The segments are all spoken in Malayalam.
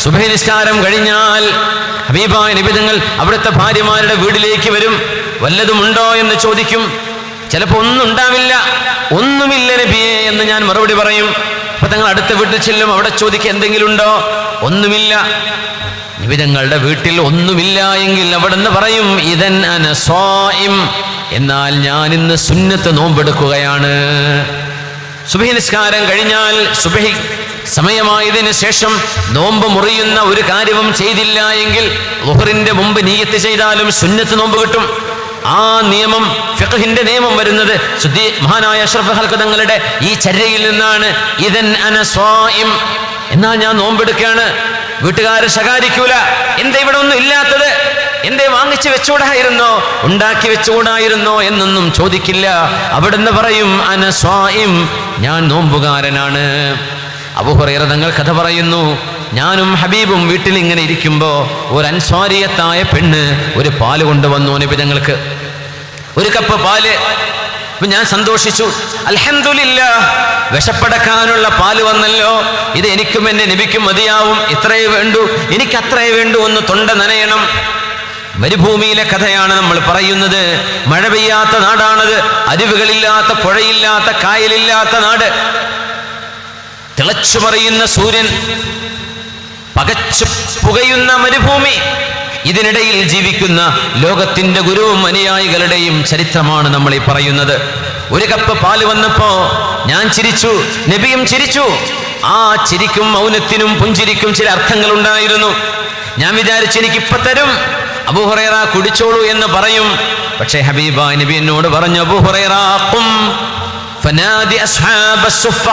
സുബഹി നിസ്കാരം കഴിഞ്ഞാൽ ഹബീബായ നബി തങ്ങൾ അവിടുത്തെ ഭാര്യമാരുടെ വീട്ടിലേക്ക് വരും. വല്ലതും ഉണ്ടോ എന്ന് ചോദിക്കും. ചിലപ്പോൾ ഒന്നും ഉണ്ടാവില്ല. ഒന്നുമില്ല നബിയേ എന്ന് ഞാൻ മറുപടി പറയും. അപ്പൊ തങ്ങൾ അടുത്ത വീട്ടിൽ ചെല്ലും. അവിടെ ചോദിക്കുക എന്തെങ്കിലും ഉണ്ടോ? ഒന്നുമില്ല. നബി തങ്ങളുടെ വീട്ടിൽ ഒന്നുമില്ല എങ്കിൽ അവിടെ നിന്ന് പറയും ഇദൻ അന സ്വായിം, എന്നാൽ ഞാൻ ഇന്ന് സുന്നത്ത് നോമ്പെടുക്കുകയാണ്. സുബഹി നിസ്കാരം കഴിഞ്ഞാൽ സുബഹി സമയമായതിനു ശേഷം നോമ്പ് മുറിയുന്ന ഒരു കാര്യവും ചെയ്തില്ല എങ്കിൽ ളുഹറിന്റെ മുമ്പ് നിയ്യത്ത് ചെയ്താലും സുന്നത്ത് നോമ്പ് കിട്ടും. ആ നിയമം ഫിഖ്ഹിന്റെ നിയമം വരുന്നത് മഹാനായ അഷ്റഫുൽ ഖൽഖ് തങ്ങളുടെ ഈ ചര്യയിൽ നിന്നാണ്. ഇദൻ അന സ്വായിം, എന്നാൽ ഞാൻ നോമ്പെടുക്കുകയാണ്. വീട്ടുകാരെ ശകാരിക്കൂല. എന്താ ഇവിടെ ഒന്നും ഇല്ലാത്തത്? എന്തേ വാങ്ങിച്ചു വെച്ചുകൂടായിരുന്നോ, ഉണ്ടാക്കി വെച്ചുകൂടായിരുന്നോ എന്നൊന്നും ചോദിക്കില്ല. അവിടുന്ന് പറയും അന സ്വായിം, ഞാൻ നോമ്പുകാരനാണ്. അബൂ ഹുറൈറ തങ്ങൾ കഥ പറയുന്നു, ഞാനും ഹബീബും വീട്ടിൽ ഇങ്ങനെ ഇരിക്കുമ്പോ ഒരു അൻസ്വാരിയത്തായ പെണ്ണ് ഒരു പാല് കൊണ്ടുവന്നു നബി തങ്ങൾക്ക്. ഒരു കപ്പ് പാല്. അപ്പൊ ഞാൻ സന്തോഷിച്ചു. അൽഹംദുലില്ലാഹ്, വിശപ്പടക്കാനുള്ള പാല് വന്നല്ലോ. ഇത് എനിക്കും എന്റെ നബിക്കും മതിയാവും. ഇത്രയേ വേണ്ടൂ, എനിക്ക് അത്രയേ വേണ്ടൂ. ഒന്ന് തൊണ്ട നനയണം. മരുഭൂമിയിലെ കഥയാണ് നമ്മൾ പറയുന്നത്. മഴ പെയ്യാത്ത നാടാണത്. അരുവികളില്ലാത്ത, പുഴയില്ലാത്ത, കായലില്ലാത്ത നാട്. തിളച്ചു മറിയുന്ന സൂര്യൻ, പകച്ചു പുകയുന്ന മരുഭൂമി. ഇതിനിടയിൽ ജീവിക്കുന്ന ലോകത്തിന്റെ ഗുരുവും അനുയായികളുടെയും ചരിത്രമാണ് നമ്മൾ ഈ പറയുന്നത്. ഒരു കപ്പ് പാല് വന്നപ്പോ ഞാൻ ചിരിച്ചു, നബിയും ചിരിച്ചു. ആ ചിരിക്കും മൗനത്തിനും പുഞ്ചിരിക്കും ചില അർത്ഥങ്ങൾ ഉണ്ടായിരുന്നു. ഞാൻ വിചാരിച്ചു എനിക്കിപ്പോ തരും, അബൂ ഹുറൈറ കുടിച്ചോളൂ എന്ന് പറയും. പക്ഷേ ഹബീബായ നബി എന്നോട് പറഞ്ഞു, അബൂ ഹുറൈറ ഖും ഫനാദി അസ്ഹാബസ് സുഫ്ഫ.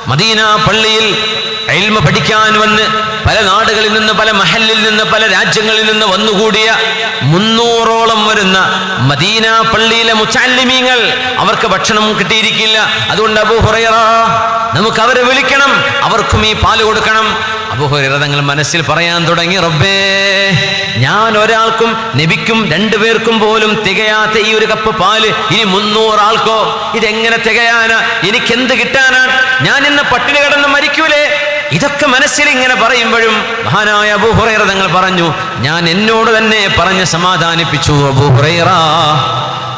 മദീന പള്ളിയിൽ ഇൽമ പഠിക്കാൻ വന്ന് പല നാടുകളിൽ നിന്ന്, പല മഹല്ലിൽ നിന്ന്, പല രാജ്യങ്ങളിൽ നിന്ന് വന്നുകൂടിയ 300ഓളം വരുന്ന മദീന പള്ളിയിലെ മുതഅല്ലിമീങ്ങൾ, അവർക്ക് ഭക്ഷണം കിട്ടിയിരിക്കില്ല. അതുകൊണ്ട് അബൂ ഹുറൈറ, നമുക്ക് അവരെ വിളിക്കണം, അവർക്കും ഈ പാല് കൊടുക്കണം. അബൂ ഹുറൈറ തങ്ങൾ മനസ്സിൽ പറയാൻ തുടങ്ങി, റബ്ബേ, ഞാൻ ഒരാൾക്കും നബിക്കും 2 പേർക്കും പോലും തികയാത്ത ഈ ഒരു കപ്പ് പാല് ഇനി 300 ആൾക്കോ? ഇതെങ്ങനെ തികയാനാ? എനിക്കെന്ത് കിട്ടാനാണ്? ഞാൻ ഇന്ന് പട്ടിണി കിടന്ന് മരിക്കൂലേ? ഇതൊക്കെ മനസ്സിൽ ഇങ്ങനെ പറയുമ്പോഴും മഹാനായ അബൂ ഹുറൈറ തങ്ങൾ പറഞ്ഞു, ഞാൻ എന്നോട് തന്നെ പറഞ്ഞ് സമാധാനിപ്പിച്ചു, അബൂ ഹുറൈറ,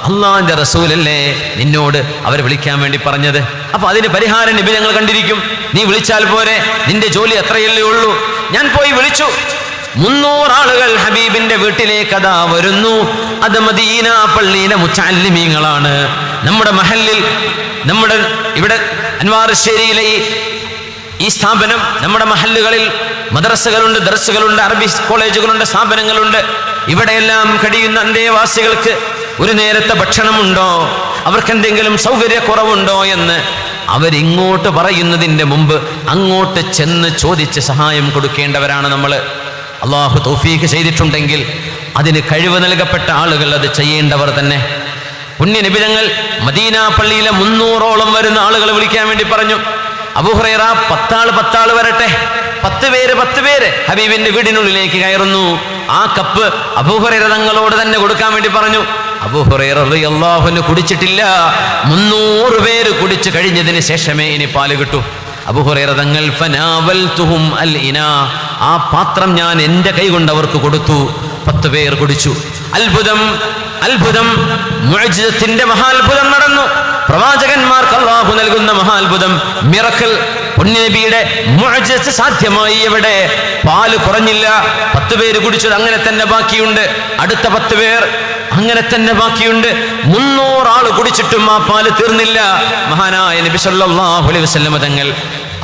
അള്ളാന്റെ റസൂലല്ലേ നിന്നോട് അവരെ വിളിക്കാൻ വേണ്ടി പറഞ്ഞത്. അപ്പൊ അതിന് പരിഹാരം നബി ഞങ്ങൾ കണ്ടിരിക്കും. നീ വിളിച്ചാൽ പോരെ, നിന്റെ ജോലി അത്രയല്ലേ ഉള്ളൂ. ഞാൻ പോയി വിളിച്ചു. 300 ആളുകൾ ഹബീബിന്റെ വീട്ടിലേക്ക് അതാ വരുന്നു. അത് മദീന പള്ളിയിലെ മുതഅല്ലിമീങ്ങളാണ്. നമ്മുടെ മഹല്ലിൽ, നമ്മുടെ ഇവിടെ അൻവാറുശ്ശേരിയിലെ ഈ സ്ഥാപനം, നമ്മുടെ മഹല്ലുകളിൽ മദ്രസകളുണ്ട്, ദർസുകളുണ്ട്, അറബി കോളേജുകളുണ്ട്, സ്ഥാപനങ്ങളുണ്ട്. ഇവിടെയെല്ലാം കഴിയുന്ന അന്തേവാസികൾക്ക് ഒരു നേരത്തെ ഭക്ഷണമുണ്ടോ, അവർക്ക് എന്തെങ്കിലും സൗകര്യക്കുറവുണ്ടോ എന്ന് അവരിങ്ങോട്ട് പറയുന്നതിൻ്റെ മുമ്പ് അങ്ങോട്ട് ചെന്ന് ചോദിച്ച് സഹായം കൊടുക്കേണ്ടവരാണ് നമ്മൾ. അള്ളാഹു തൗഫീഖ് ചെയ്തിട്ടുണ്ടെങ്കിൽ അതിന് കഴിവ് നൽകപ്പെട്ട ആളുകൾ അത് ചെയ്യേണ്ടവർ തന്നെ. പുണ്യ നബി തങ്ങൾ മദീന പള്ളിയിലെ 300ഓളം വരുന്ന ആളുകളെ വിളിക്കാൻ വേണ്ടി പറഞ്ഞു. അബൂ ഹുറൈറ 10 ആള് വരട്ടെ. 10 പേര് ഹബീബിന്റെ വീടിനുള്ളിലേക്ക് കയറുന്നു. ആ കപ്പ് അബൂ ഹുറൈറ തങ്ങളോട് തന്നെ കൊടുക്കാൻ വേണ്ടി പറഞ്ഞു. അബൂ ഹുറൈറ റളിയല്ലാഹു അൻഹു കുടിച്ചിട്ടില്ല. 300 പേര് കുടിച്ചു കഴിഞ്ഞതിന് ശേഷമേ ഇനി പാല് കിട്ടൂ. അബൂ ഹുറൈറ തങ്ങൾ ഫനാവൽതുഹും അൽ ഇനാ, ആ പാത്രം ഞാൻ എൻ്റെ കൈ കൊണ്ട് അവർക്ക് കൊടുത്തു. 10 പേർ കുടിച്ചു. അത്ഭുതം, അത്ഭുതം, മുഅ്ജിസത്തിന്റെ മഹാത്ഭുതം നടന്നു. പ്രവാചകന്മാർക്ക് അല്ലാഹു നൽകുന്ന മഹാത്ഭുതം, മിറക്കിൾ. പുണ്യനബിയുടെ മുഅ്ജിസ സാധ്യമായി. എവിടെ പാല് കുറഞ്ഞില്ല. 10 പേര് കുടിച്ചത് അങ്ങനെ തന്നെ ബാക്കിയുണ്ട്. അടുത്ത 10 പേർ അങ്ങനെ തന്നെ ബാക്കിയുണ്ട്. 300 ആള് കുടിച്ചിട്ടും ആ പാല് തീർന്നില്ല. മഹാനായ നബി സല്ലല്ലാഹു അലൈഹി വസല്ലം തങ്ങൾ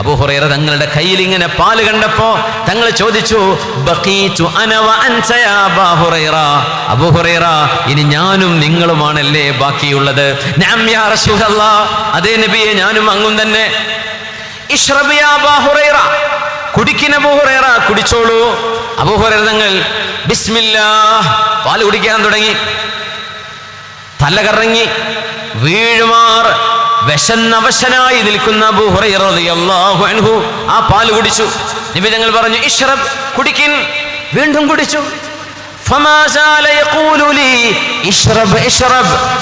അബൂ ഹുറൈറ തങ്ങളുടെ കയ്യിൽ ഇങ്ങനെ പാല് കണ്ടപ്പോ തങ്ങൾ ചോദിച്ചു, ബഖീതു അന വ അൻത യാ അബൂ ഹുറൈറ. അബൂ ഹുറൈറ, ഇനി ഞാനും നിങ്ങളുമാണല്ലേ ബാക്കിയുള്ളത്? നഅം യാ റസൂലല്ലാഹ്, അതേ നബിയെ, ഞാനും അങ്ങും തന്നെ. ഇശ്റബ് യാ അബൂ ഹുറൈറ, കുടിക്കുന്ന അബൂ ഹുറൈറ, കുടിച്ചോളൂ. അബൂ ഹുറൈറ തങ്ങൾ ബിസ്മില്ലാഹ് പാല് കുടിക്കാൻ തുടങ്ങി. തലകറങ്ങി വീഴുമാർ വിശന്നവശനായി നിൽക്കുന്ന അബൂ ഹുറൈറ റളിയല്ലാഹു അൻഹു ആ പാല് കുടിച്ചു. നബി തങ്ങൾ പറഞ്ഞു, ഇശ്റബ്, കുടിക്കിൻ. വീണ്ടും കുടിച്ചു.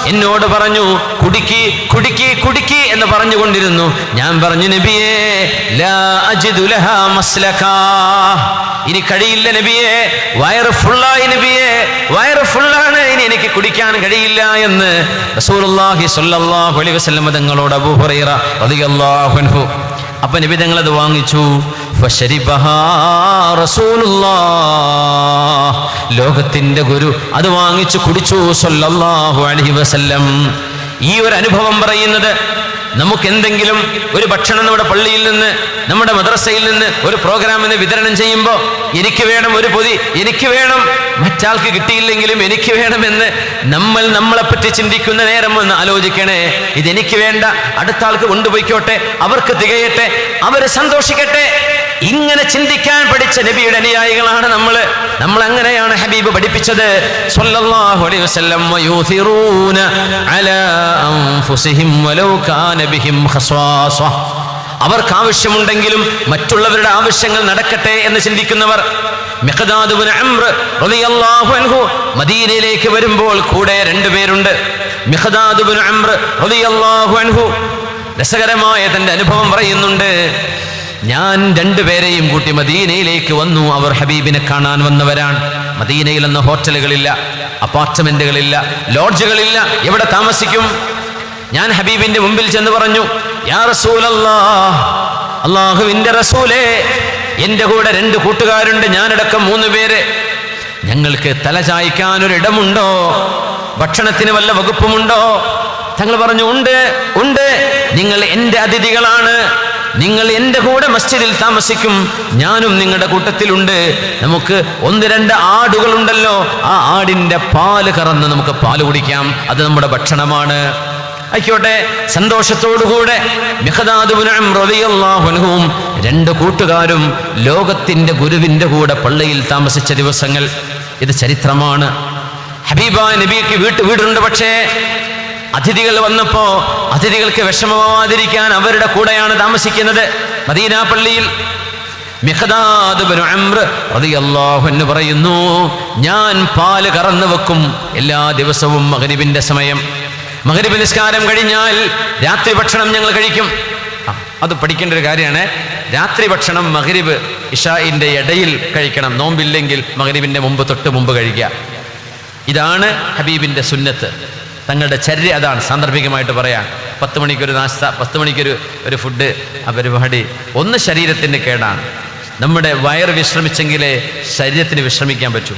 എന്നോട് പറഞ്ഞു കുടിക്ക് കുടിക്ക് കുടിക്ക് എന്ന് പറഞ്ഞുകൊണ്ടിരുന്നു. ഞാൻ പറഞ്ഞു നബിയേ ലാ അജിദു ലഹാ മസ്ലകാ, ഇനി കഴിയില്ല നബിയേ, വയറ് ഫുള്ളായി നബിയേ, വയറ് ഫുള്ളാണ്, ഇനി എനിക്ക് കുടിക്കാൻ കഴിയില്ല എന്ന് റസൂലുള്ളാഹി സ്വല്ലല്ലാഹു അലൈഹി വസല്ലം തങ്ങളോട് അബൂ ഹുറൈറ റളിയല്ലാഹു അൻഹു. അപ്പൊ നബി തങ്ങൾ അത് വാങ്ങിച്ചു. ഫശരിബഹാ റസൂലുള്ളാഹ്, ലോകത്തിന്റെ ഗുരു അത് വാങ്ങിച്ചു കുടിച്ചു സ്വല്ലല്ലാഹു അലൈഹി വസല്ലം. ഈ ഒരു അനുഭവം പറയുന്നത് നമുക്ക് എന്തെങ്കിലും ഒരു ഭക്ഷണം നമ്മുടെ പള്ളിയിൽ നിന്ന് നമ്മുടെ മദ്രസയിൽ നിന്ന് ഒരു പ്രോഗ്രാമിന് വിതരണം ചെയ്യുമ്പോൾ എനിക്ക് വേണം ഒരു പൊതി, എനിക്ക് വേണം, മറ്റാൾക്ക് കിട്ടിയില്ലെങ്കിലും എനിക്ക് വേണമെന്ന് നമ്മളെപ്പറ്റി ചിന്തിക്കുന്ന നേരം ഒന്ന് ആലോചിക്കണേ. ഇതെനിക്ക് വേണ്ട, അടുത്ത ആൾക്ക് കൊണ്ടുപോയിക്കോട്ടെ, അവർക്ക് തികയട്ടെ, അവര് സന്തോഷിക്കട്ടെ. ഇങ്ങനെ ചിന്തിക്കാൻ പഠിച്ച നബിയുടെ അനുയായികളാണ് നമ്മൾ അങ്ങനെയാണ് ഹബീബ് പഠിപ്പിച്ചത് സ്വല്ലല്ലാഹു അലൈഹി വസല്ലം. വയൂഥിറൂന അലാ അൻഫുസിഹിം വലൗ കാന ബിഹിം ഖസ്വാസ, അവർക്ക് ആവശ്യമുണ്ടെങ്കിലും മറ്റുള്ളവരുടെ ആവശ്യങ്ങൾ നടക്കട്ടെ എന്ന് ചിന്തിക്കുന്നവർ. മിഖ്ദാദ് ഇബ്നു അംർ റളിയല്ലാഹു അൻഹു മദീനയിലേക്ക് വരുമ്പോൾ കൂടെ രണ്ടുപേരുണ്ട്. മിഖ്ദാദ് ഇബ്നു അംർ റളിയല്ലാഹു അൻഹു രസകരമായ തന്റെ അനുഭവം പറയുന്നുണ്ട്. ഞാൻ രണ്ടുപേരെയും കൂട്ടി മദീനയിലേക്ക് വന്നു. അവർ ഹബീബിനെ കാണാൻ വന്നവരാണ്. മദീനയിലൊന്നും ഹോട്ടലുകളില്ല, അപ്പാർട്ട്മെന്റുകളില്ല, ലോഡ്ജുകളില്ല, എവിടെ താമസിക്കും? ഞാൻ ഹബീബിന്റെ മുമ്പിൽ ചെന്ന് പറഞ്ഞു, യാ റസൂലല്ലാഹ്, അല്ലാഹുവിന്റെ റസൂലേ, എന്റെ കൂടെ 2 കൂട്ടുകാരുണ്ട്, ഞാനടക്കം 3 പേര്. ഞങ്ങൾക്ക് തല ചായ്ക്കാൻ ഒരിടമുണ്ടോ? ഭക്ഷണത്തിന് വല്ല വകുപ്പുമുണ്ടോ? തങ്ങൾ പറഞ്ഞു, ഉണ്ട് ഉണ്ട്, നിങ്ങൾ എൻ്റെ അതിഥികളാണ്, നിങ്ങൾ എൻ്റെ കൂടെ മസ്ജിദിൽ താമസിക്കും, ഞാനും നിങ്ങളുടെ കൂട്ടത്തിലുണ്ട്. നമുക്ക് 1-2 ആടുകളുണ്ടല്ലോ, ആ ആടിന്റെ പാല് കറന്ന് നമുക്ക് പാല് കുടിക്കാം, അത് നമ്മുടെ ഭക്ഷണമാണ്. ആയിക്കോട്ടെ. സന്തോഷത്തോടുകൂടെ മിഖ്ദാദ് ഇബ്നു അംർ റളിയല്ലാഹു അൻഹുവും 2 കൂട്ടുകാരും ലോകത്തിന്റെ ഗുരുവിന്റെ കൂടെ പള്ളിയിൽ താമസിച്ച ദിവസങ്ങൾ. ഇത് ചരിത്രമാണ്. ഹബീബായ നബിക്ക് വീടുണ്ട്, പക്ഷേ അതിഥികൾ വന്നപ്പോ അതിഥികൾക്ക് വിഷമമാവാതിരിക്കാൻ അവരുടെ കൂടെയാണ് താമസിക്കുന്നത് മദീന പള്ളിയിൽ. മിഖ്ദാദ് ഇബ്നു അംർ റളിയല്ലാഹു അൻഹു പറയുന്നു, ഞാൻ പാല് കറന്നു വെക്കും എല്ലാ ദിവസവും മഗ്രിബിന്റെ സമയം. മഗ്രിബ് നിസ്കാരം കഴിഞ്ഞാൽ രാത്രി ഭക്ഷണം ഞങ്ങൾ കഴിക്കും. അത് പഠിക്കേണ്ട ഒരു കാര്യമാണ്. രാത്രി ഭക്ഷണം മഗ്രിബ് ഇശാഇന്റെ ഇടയിൽ കഴിക്കണം, നോമ്പില്ലെങ്കിൽ മഗ്രിബിന്റെ തൊട്ട് മുമ്പ് കഴിക്കുക. ഇതാണ് ഹബീബിന്റെ സുന്നത്ത്, തങ്ങളുടെ ചര്യ അതാണ്. സാന്ദർഭികമായിട്ട് പറയാം, 10 മണിക്കൊരു നാസ്ത, 10 മണിക്കൊരു ഫുഡ്, ആ പരിപാടി ഒന്ന് ശരീരത്തിന് കേടാണ്. നമ്മുടെ വയറ് വിശ്രമിച്ചെങ്കിലേ ശരീരത്തിന് വിശ്രമിക്കാൻ പറ്റൂ.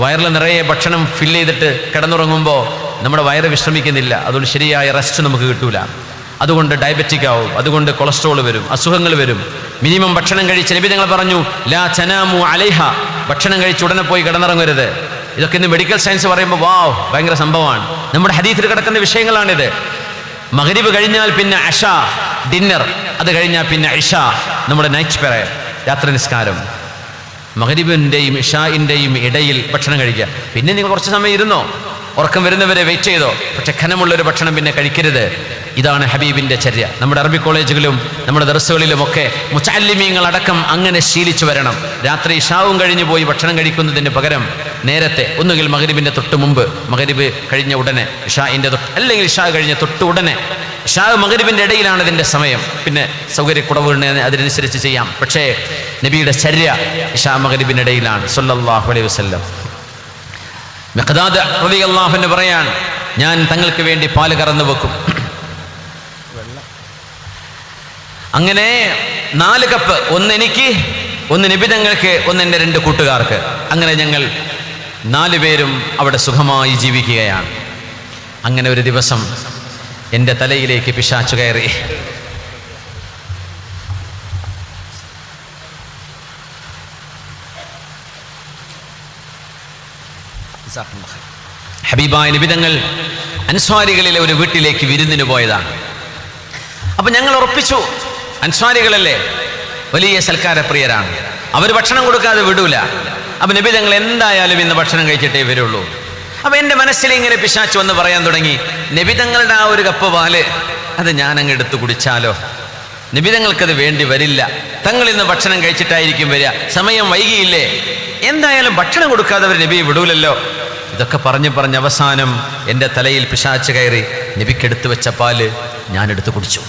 വയറിൽ നിറയെ ഭക്ഷണം ഫില്ല് ചെയ്തിട്ട് കിടന്നുറങ്ങുമ്പോൾ നമ്മുടെ വയറ് വിശ്രമിക്കുന്നില്ല, അതുകൊണ്ട് ശരിയായ റെസ്റ്റ് നമുക്ക് കിട്ടൂല. അതുകൊണ്ട് ഡയബറ്റിക് ആവും, അതുകൊണ്ട് കൊളസ്ട്രോൾ വരും, അസുഖങ്ങൾ വരും. മിനിമം ഭക്ഷണം കഴിച്ച് നബി തങ്ങൾ പറഞ്ഞു, ലാ തനാമു അലൈഹ, ഭക്ഷണം കഴിച്ച് ഉടനെ പോയി കിടന്നിറങ്ങരുത്. ഇതൊക്കെ ഇന്ന് മെഡിക്കൽ സയൻസ് പറയുമ്പോൾ വാവ് ഭയങ്കര സംഭവമാണ്. നമ്മുടെ ഹദീസിൽ കിടക്കുന്ന വിഷയങ്ങളാണിത്. മഗ്രിബ് കഴിഞ്ഞാൽ പിന്നെ അഷ, ഡിന്നർ, അത് കഴിഞ്ഞാൽ പിന്നെ ഇഷ, നമ്മുടെ നൈറ്റ് പ്രയർ, രാത്രി നിസ്കാരം. മഗ്രിബിൻ്റെയും ഇഷാഇൻ്റെയും ഇടയിൽ ഭക്ഷണം കഴിക്കുക. പിന്നെ നിങ്ങൾ കുറച്ച് സമയം ഇരുന്നോ, ഉറക്കം വരുന്നവരെ വെയിറ്റ് ചെയ്തോ, പക്ഷെ ഖനമുള്ളൊരു ഭക്ഷണം പിന്നെ കഴിക്കരുത്. ഇതാണ് ഹബീബിൻ്റെ ചര്യ. നമ്മുടെ അറബി കോളേജുകളിലും നമ്മുടെ ദർസുകളിലുമൊക്കെ മുതഅല്ലിമീങ്ങൾ അടക്കം അങ്ങനെ ശീലിച്ചു വരണം. രാത്രി ഇഷാവും കഴിഞ്ഞു പോയി ഭക്ഷണം കഴിക്കുന്നതിന് പകരം നേരത്തെ ഒന്നുകിൽ മഗ്രിബിൻ്റെ തൊട്ട് മുമ്പ്, മഗ്രിബ് കഴിഞ്ഞ ഉടനെ ഇഷാഇൻ്റെ അല്ലെങ്കിൽ ഇഷാ കഴിഞ്ഞ തൊട്ട് ഉടനെ. ഇഷാ മഗ്രിബിൻ്റെ ഇടയിലാണ് ഇതിൻ്റെ സമയം. പിന്നെ സൗകര്യക്കുറവുണ്ട്, അതിനനുസരിച്ച് ചെയ്യാം. പക്ഷേ നബിയുടെ ചര്യ ഇഷാ മഗ്രിബിൻ്റെ ഇടയിലാണ് സ്വല്ലല്ലാഹു അലൈഹി വസല്ലം. മിഖ്ദാദ് റളിയല്ലാഹു അൻഹു പറയാൻ, ഞാൻ തങ്ങൾക്ക് വേണ്ടി പാല് കറന്നു വെക്കും. അങ്ങനെ 4 കപ്പ്, ഒന്ന് എനിക്ക്, ഒന്ന് നബി തങ്ങൾക്ക്, ഒന്ന് എൻ്റെ 2 കൂട്ടുകാർക്ക്. അങ്ങനെ ഞങ്ങൾ 4 പേരും അവിടെ സുഖമായി ജീവിക്കുകയാണ്. അങ്ങനെ ഒരു ദിവസം എൻ്റെ തലയിലേക്ക് പിശാച് കയറി. ഹബീബായ നബി തങ്ങൾ അൻസ്വാരികളിലെ ഒരു വീട്ടിലേക്ക് വിരുന്നിന് പോയതാണ്. അപ്പൊ ഞങ്ങൾ ഉറപ്പിച്ചു, അൻസ്വാരികളല്ലേ, വലിയ സൽക്കാരപ്രിയരാണ്, അവർ ഭക്ഷണം കൊടുക്കാതെ വിടൂല. അപ്പൊ നബി തങ്ങൾ എന്തായാലും ഇന്ന് ഭക്ഷണം കഴിച്ചിട്ടേ വരുള്ളൂ. അപ്പൊ എൻ്റെ മനസ്സിൽ ഇങ്ങനെ പിശാച് വന്ന് പറയാൻ തുടങ്ങി, നബി തങ്ങളുടെ ആ ഒരു കപ്പ് പാല് അത് ഞാൻ അങ്ങ് എടുത്ത് കുടിച്ചാലോ? നിബിതങ്ങൾക്കത് വേണ്ടി വരില്ല. തങ്ങൾ ഇന്ന് ഭക്ഷണം കഴിച്ചിട്ടായിരിക്കും വരിക, സമയം വൈകിയില്ലേ, എന്തായാലും ഭക്ഷണം കൊടുക്കാതെ അവർ നബിയെ വിടൂലല്ലോ. ഇതൊക്കെ പറഞ്ഞ് അവസാനം എൻ്റെ തലയിൽ പിശാച്ച് കയറി. നബിക്കെടുത്ത് വെച്ച പാല് ഞാനെടുത്ത് കുടിച്ചു.